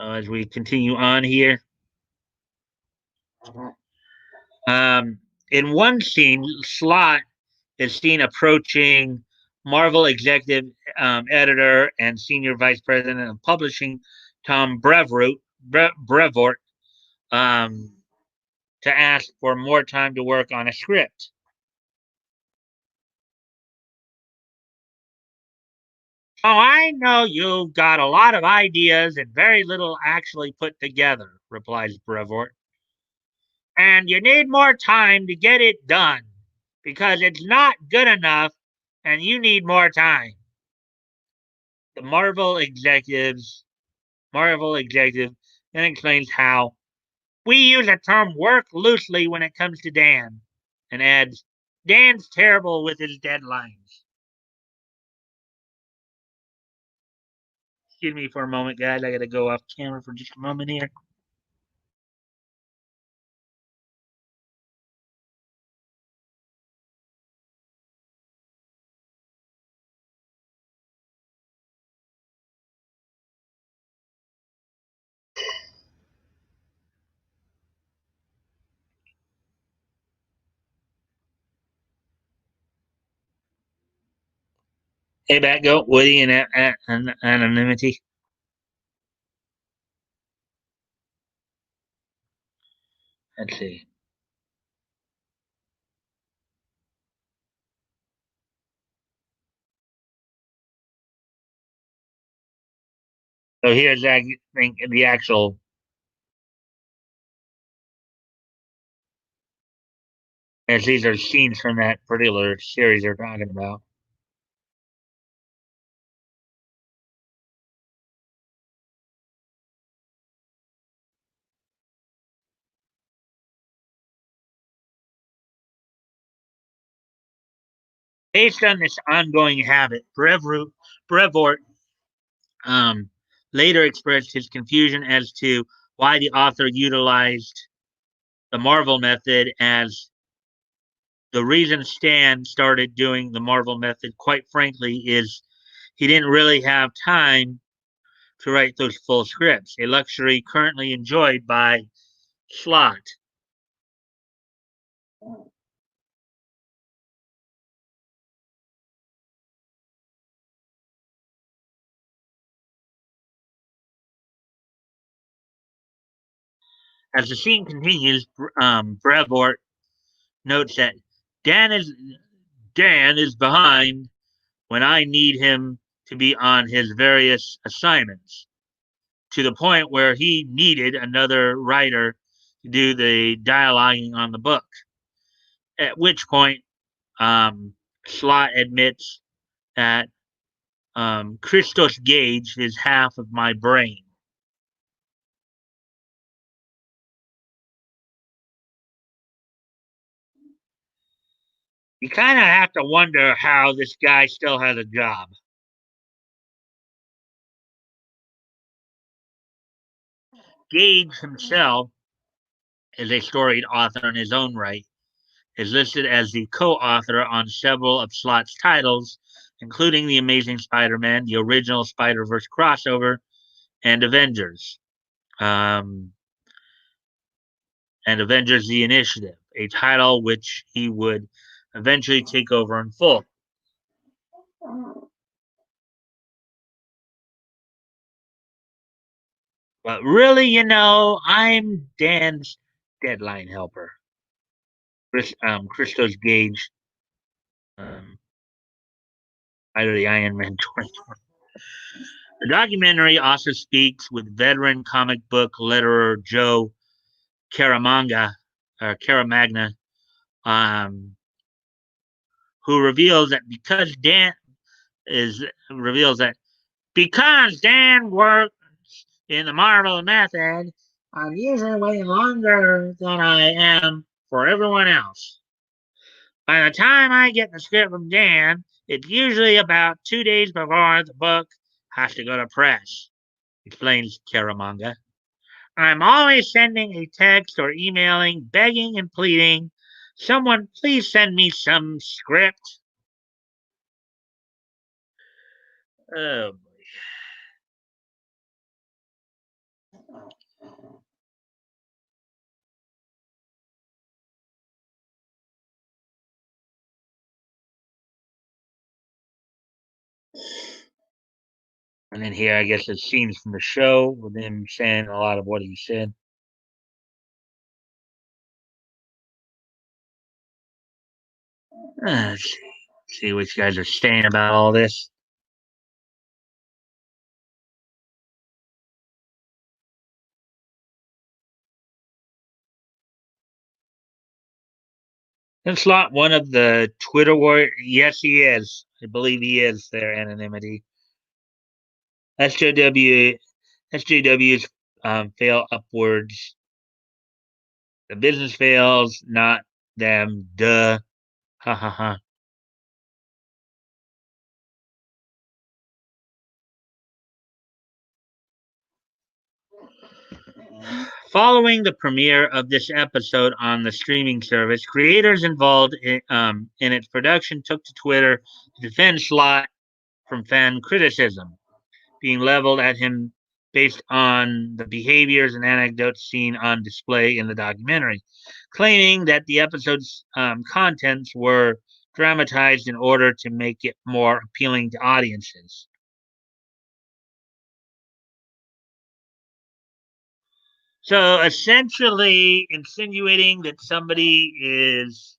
As we continue on here, um, in one scene, Slot is seen approaching Marvel executive editor and senior vice president of publishing Tom Brevoort um, to ask for more time to work on a script. Oh, I know you've got a lot of ideas and very little actually put together, replies Brevoort. And you need more time to get it done because it's not good enough and you need more time. The Marvel executive then explains how we use the term work loosely when it comes to Dan and adds, Dan's terrible with his deadlines. Excuse me for a moment, guys. I gotta go off camera for just a moment here. Hey, back go Woody and anonymity. Let's see. So here's that thing, the actual, as these are scenes from that particular series they're talking about. Based on this ongoing habit, Brevoort um, later expressed his confusion as to why the author utilized the Marvel method as the reason Stan started doing the Marvel method, quite frankly, is he didn't really have time to write those full scripts, a luxury currently enjoyed by Slott. As the scene continues, Brevoort notes that Dan is Dan is behind when I need him to be on his various assignments, to the point where he needed another writer to do the dialoguing on the book. At which point, um, Slott admits that Christos Gage is half of my brain. You kind of have to wonder how this guy still has a job. Gage himself is a storied author in his own right, is listed as the co-author on several of Slott's titles, including The Amazing Spider-Man, the original Spider-Verse crossover, and Avengers. Um, and Avengers The Initiative, a title which he would eventually take over in full. But really, I'm Dan's deadline helper. Christos Gage, um, out of the Iron Man 20. The documentary also speaks with veteran comic book letterer Joe Caramagna, um, who reveals that because Dan worked in the Marvel method, I'm usually waiting longer than I am for everyone else. By the time I get the script from Dan, it's usually about 2 days before the book has to go to press, explains Caramanga. I'm always sending a text or emailing, begging and pleading. Someone please send me some script. Oh, and then here, I guess, it's scenes from the show with him saying a lot of what he said. Let's see what you guys are saying about all this. And Slot, one of the Twitter warriors. Yes, he is. I believe he is their anonymity. SJW, SJWs fail upwards. The business fails, not them. Duh. Ha ha ha. Following the premiere of this episode on the streaming service, creators involved in its production took to Twitter to defend Slot from fan criticism being leveled at him based on the behaviors and anecdotes seen on display in the documentary, claiming that the episode's contents were dramatized in order to make it more appealing to audiences. So essentially, insinuating that somebody is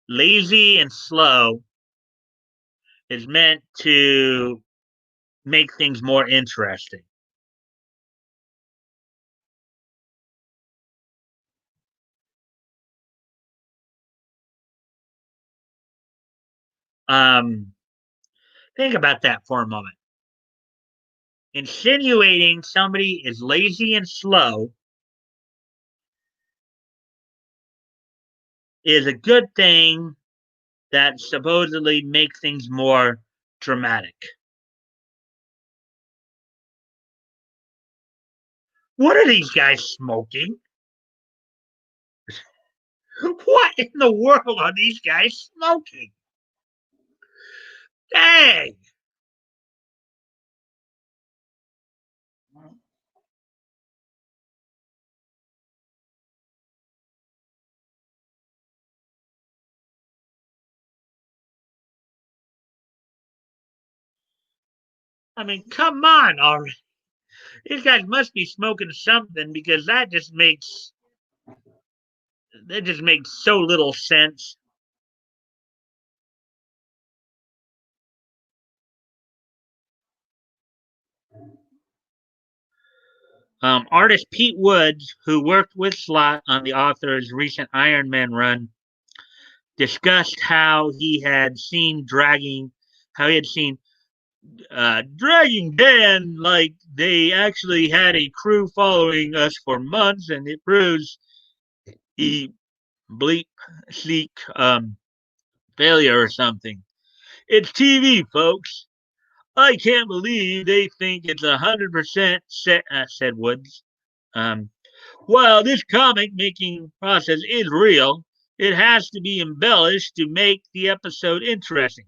lazy and slow is meant to make things more interesting. Um, think about that for a moment. Insinuating somebody is lazy and slow is a good thing that supposedly make things more dramatic. What are these guys smoking? What in the world are these guys smoking? Dang! I mean, come on already. These guys must be smoking something because that just makes so little sense. Artist Pete Woods, who worked with Slot on the author's recent Iron Man run, discussed how he had seen Dragging Dan like they actually had a crew following us for months, and it proves he bleep seek failure or something. It's TV, folks. I can't believe they think it's 100% set, said Woods. Um, while this comic making process is real, it has to be embellished to make the episode interesting.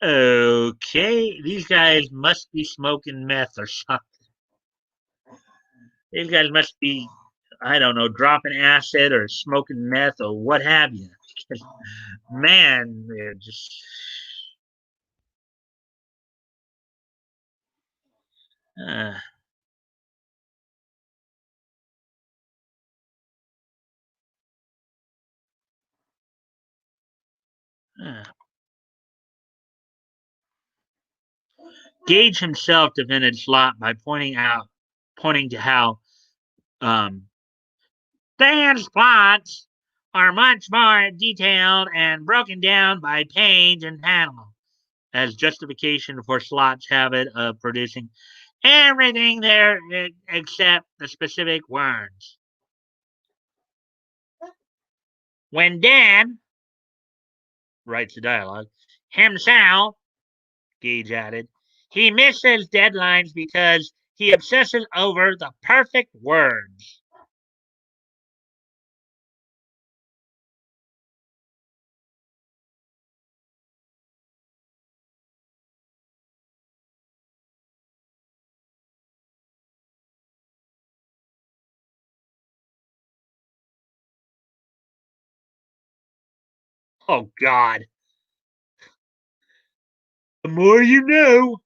Okay, these guys must be smoking meth or something. These guys must be, I don't know, dropping acid or smoking meth or what have you. Man, they're just. Uh, uh. Gage himself defended Slot by pointing to how um, Dan's plots are much more detailed and broken down by page and panel as justification for Slot's habit of producing everything there except the specific words. When Dan writes the dialogue himself, Gage added, he misses deadlines because he obsesses over the perfect words. Oh, God. The more you know.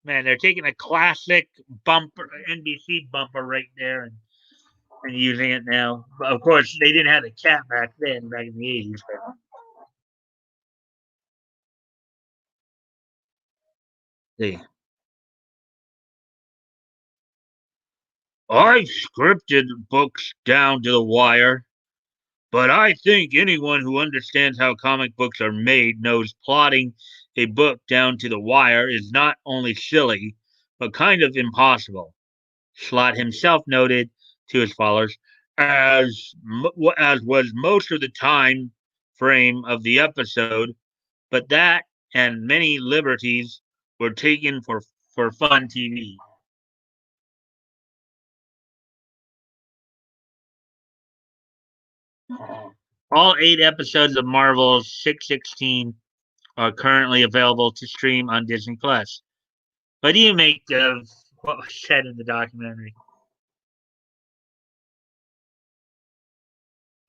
Man, they're taking a classic bumper, NBC bumper right there and using it now. But of course, they didn't have the cat back then, back in the 80s. But they, I scripted books down to the wire, but I think anyone who understands how comic books are made knows plotting a book down to the wire is not only silly, but kind of impossible. Slot himself noted to his followers, as was most of the time frame of the episode, but that and many liberties were taken for fun TV. All 8 episodes of Marvel's 616 are currently available to stream on Disney Plus. What do you make of what was said in the documentary?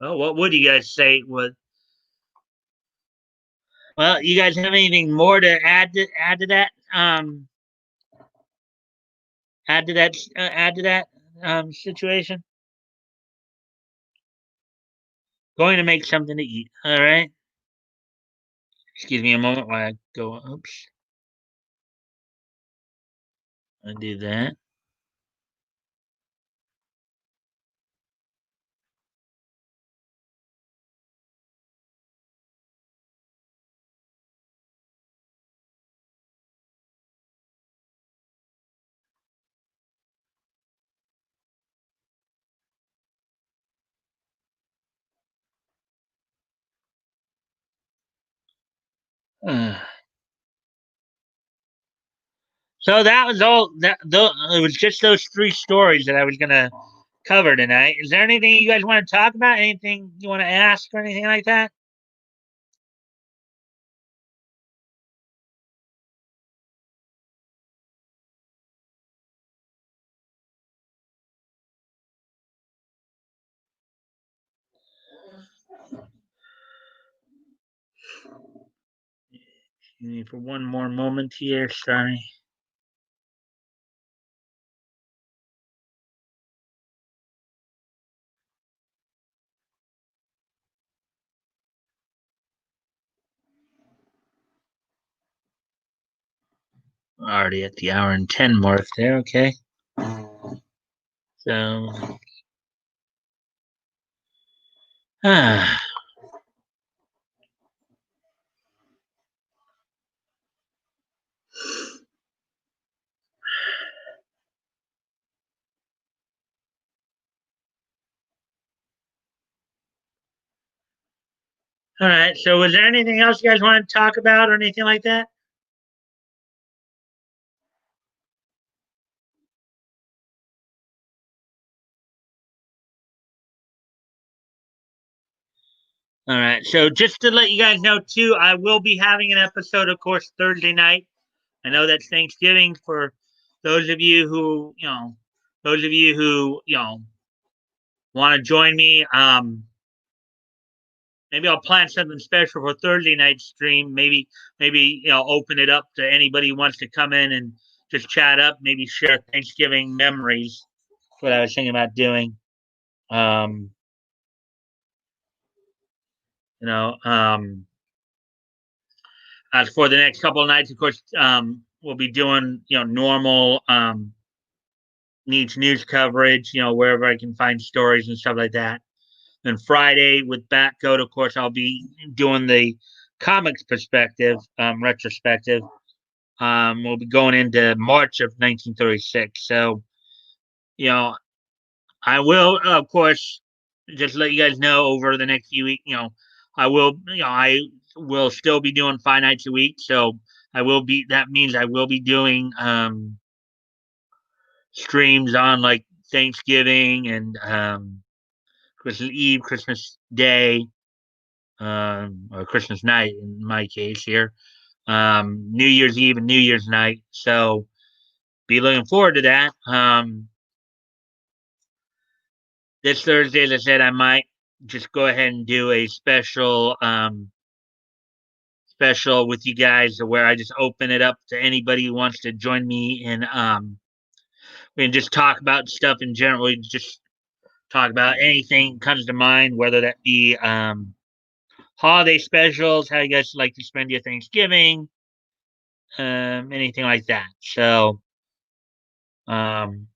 Well, what would you guys say? Well, you guys have anything more to add to that? Add to that situation. Going to make something to eat. All right. Excuse me a moment while I go. Oops. I do that. Uh, so that was all. It was just those 3 stories that I was gonna cover tonight. Is there anything you guys want to talk about? Anything you want to ask or anything like that? For one more moment here. Sorry. Already at the hour and 10 mark there. Okay. So, all right. So, was there anything else you guys want to talk about or anything like that? All right. So, just to let you guys know, too, I will be having an episode, of course, Thursday night. I know that's Thanksgiving for those of you who, want to join me. Maybe I'll plan something special for Thursday night stream. Maybe open it up to anybody who wants to come in and just chat up. Maybe share Thanksgiving memories. That's what I was thinking about doing. Um, you know, as for the next couple of nights, of course, we'll be doing normal news coverage. Wherever I can find stories and stuff like that. Then Friday with Batgoat, of course, I'll be doing the comics perspective, retrospective. We'll be going into March of 1936. So, you know, I will, of course, just let you guys know over the next few weeks. I will still be doing 5 nights a week. So I will be. That means I will be doing streams on like Thanksgiving and Christmas Eve, Christmas Day, or Christmas night in my case here, New Year's Eve and New Year's night. So be looking forward to that. This Thursday, as I said, I might just go ahead and do a special with you guys where I just open it up to anybody who wants to join me and we can just talk about stuff in general. We just talk about anything comes to mind, whether that be holiday specials, how you guys like to spend your Thanksgiving, anything like that. So um,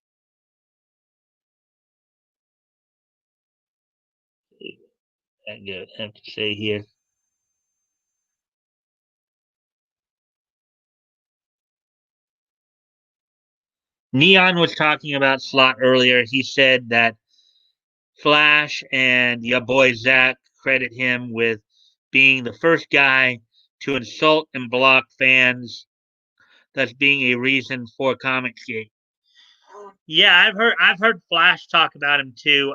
I have to say here. Neon was talking about Slot earlier. He said that Flash and your boy Zach credit him with being the first guy to insult and block fans, thus being a reason for Comicsgate. Yeah, I've heard Flash talk about him too.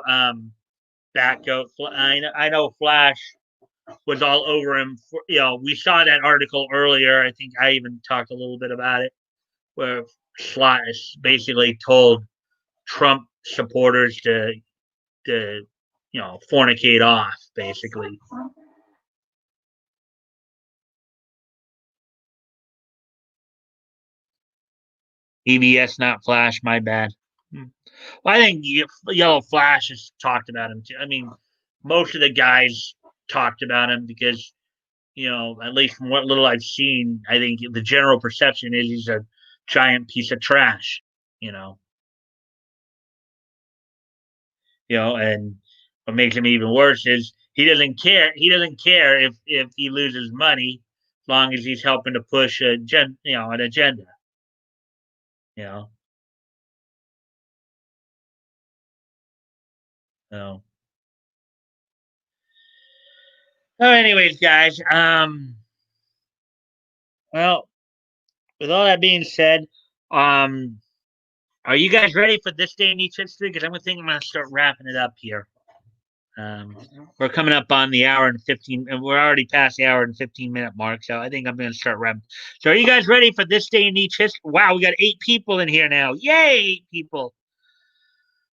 Batgoat. I know Flash was all over him. We saw that article earlier. I think I even talked a little bit about it, where Slot is basically told Trump supporters to fornicate off, basically. EBS, not Flash. My bad. Well, I think Yellow Flash has talked about him too. I mean, most of the guys talked about him because at least from what little I've seen, I think the general perception is he's a giant piece of trash. You know, and what makes him even worse is he doesn't care. He doesn't care if he loses money, as long as he's helping to push an agenda. You know, so. So, anyways, guys, well, with all that being said, um, are you guys ready for this day in each history? Because I'm gonna start wrapping it up here. Um, we're coming up on the hour and 15, and we're already past the hour and 15-minute mark. So I think I'm going to start wrapping. So are you guys ready for this day in each history? Wow, we got 8 people in here now. Yay, 8 people.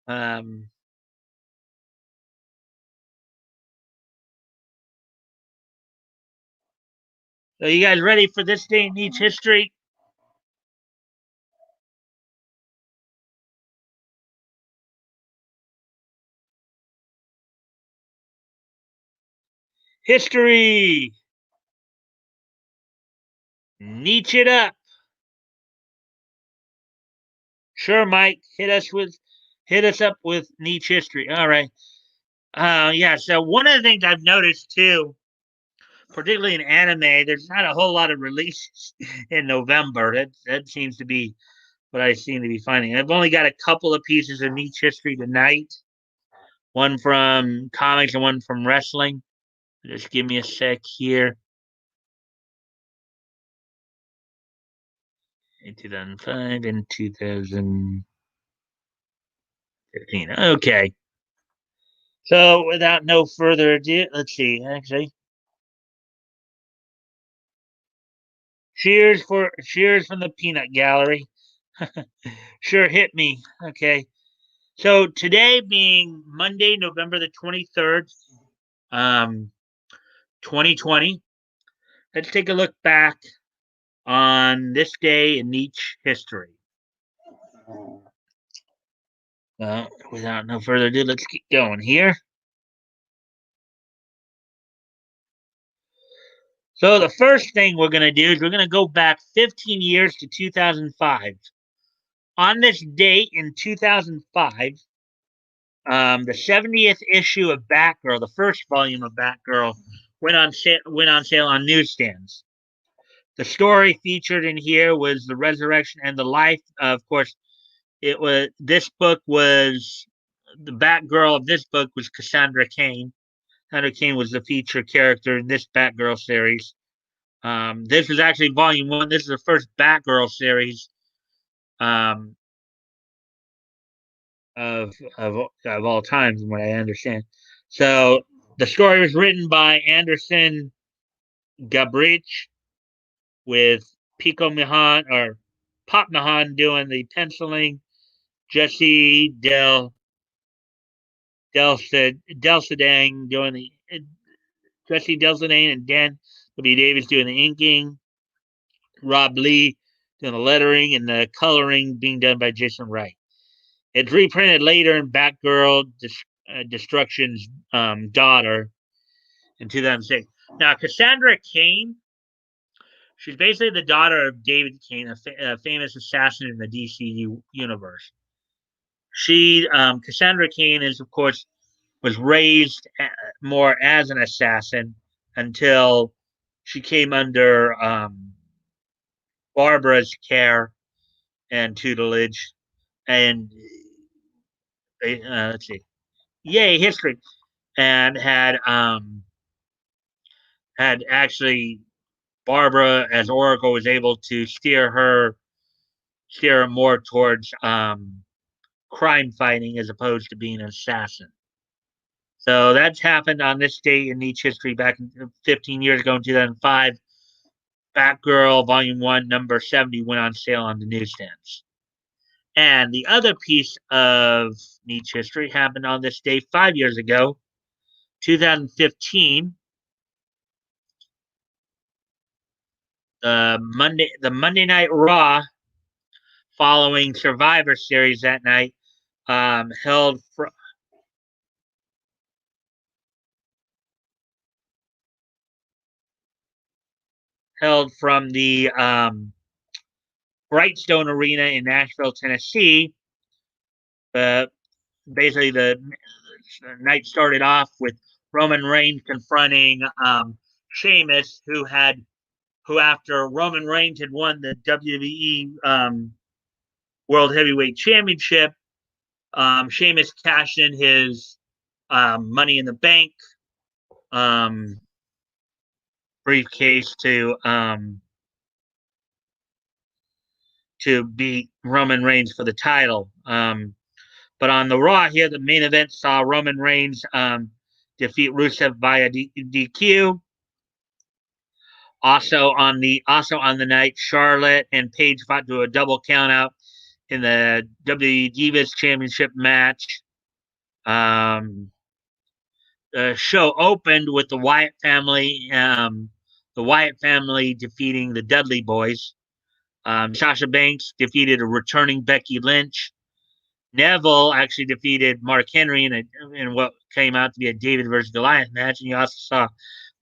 Um, so you guys ready for this day in each history? History. Nietzsche it up. Sure, Mike. Hit us up with niche history. All right. Yeah. So one of the things I've noticed too, particularly in anime, there's not a whole lot of releases in November. That seems to be what I seem to be finding. I've only got a couple of pieces of niche history tonight. One from comics and one from wrestling. Just give me a sec here. In 2005 and 2015. Okay. So without no further ado, let's see. Actually, cheers from the peanut gallery. Sure, hit me. Okay. So today being Monday, November the 23rd, um, 2020. Let's take a look back on this day in each history. Without no further ado, let's get going here. So the first thing we're going to do is we're going to go back 15 years to 2005. On this date in 2005, the 70th issue of Batgirl, the first volume of Batgirl, went on sale on newsstands. The story featured in here was the resurrection and the life. Of course, it was this book was the Batgirl of this book was Cassandra Cain. Cassandra Cain was the feature character in this Batgirl series. This was actually volume one. This is the first Batgirl series um, of all time, from what I understand. So the story was written by Anderson Gabrich with Pico Mihan or Pop Mihan doing the penciling, Jesse Del Sedang doing the Jesse Del Sedang and Dan W. Davis doing the inking, Rob Lee doing the lettering, and the coloring being done by Jason Wright. It's reprinted later in Batgirl Destruction's daughter in 2006. Now, Cassandra Cain, she's basically the daughter of David Cain, a famous assassin in the DC universe. Cassandra Cain, is of course was raised more as an assassin until she came under Barbara's care and tutelage. And let's see, yay history, and had actually Barbara as Oracle was able to steer her more towards crime fighting as opposed to being an assassin. So that's happened on this date in each history back 15 years ago in 2005. Batgirl Volume 1, number 70 went on sale on the newsstands. And the other piece of niche history happened on this day 5 years ago, 2015. The Monday Night Raw following Survivor Series that night held from the Brightstone Arena in Nashville, Tennessee. Basically, the night started off with Roman Reigns confronting Sheamus, who after Roman Reigns had won the WWE World Heavyweight Championship, Sheamus cashed in his Money in the Bank briefcase to beat Roman Reigns for the title. But on the Raw here, the main event saw Roman Reigns defeat Rusev via DQ. Also on the night, Charlotte and Paige fought to a double countout in the WWE Divas Championship match. The show opened with the Wyatt family defeating the Dudley Boys. Sasha Banks defeated a returning Becky Lynch. Neville actually defeated Mark Henry in what came out to be a David versus Goliath match. And you also saw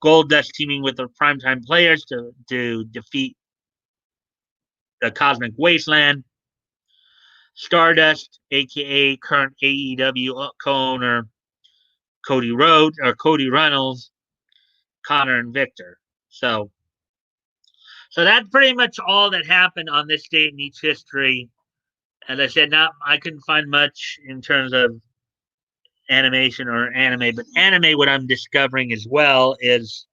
Goldust teaming with the Primetime Players to defeat the Cosmic Wasteland. Stardust, aka current AEW co-owner Cody Rhodes or Cody Reynolds, Connor and Victor. So that's pretty much all that happened on this date in each history. As I said, not I couldn't find much in terms of animation or anime, but anime, what I'm discovering as well is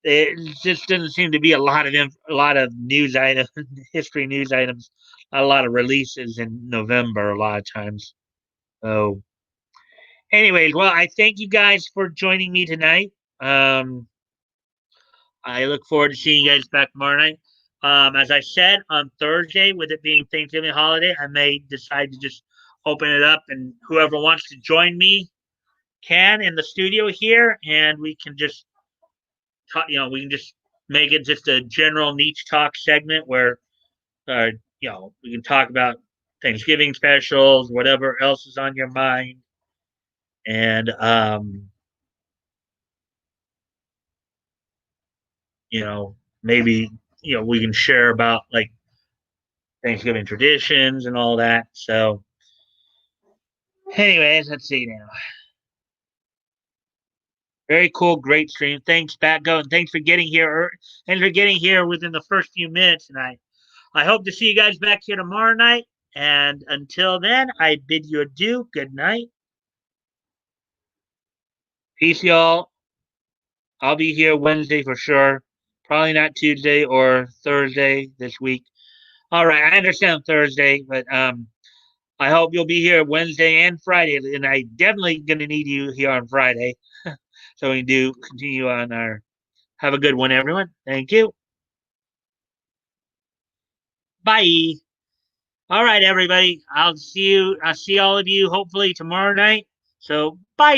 it just doesn't seem to be a lot of news items, history news items, a lot of releases in November a lot of times. So, anyways, well, I thank you guys for joining me tonight. Um, I look forward to seeing you guys back tomorrow night. As I said, on Thursday, with it being Thanksgiving holiday, I may decide to just open it up, and whoever wants to join me can in the studio here, and we can just talk. We can just make it just a general niche talk segment where, uh, we can talk about Thanksgiving specials, whatever else is on your mind, and maybe we can share about like Thanksgiving traditions and all that. So, anyways, let's see now. Very cool, great stream. Thanks, Batgo, and thanks for getting here. And for getting here within the first few minutes. And I hope to see you guys back here tomorrow night. And until then, I bid you adieu. Good night. Peace, y'all. I'll be here Wednesday for sure. Probably not Tuesday or Thursday this week. All right, I understand Thursday, but I hope you'll be here Wednesday and Friday, and I definitely gonna need you here on Friday, so we can continue on our. Have a good one, everyone. Thank you. Bye. All right, everybody. I'll see you. I'll see all of you hopefully tomorrow night. So bye.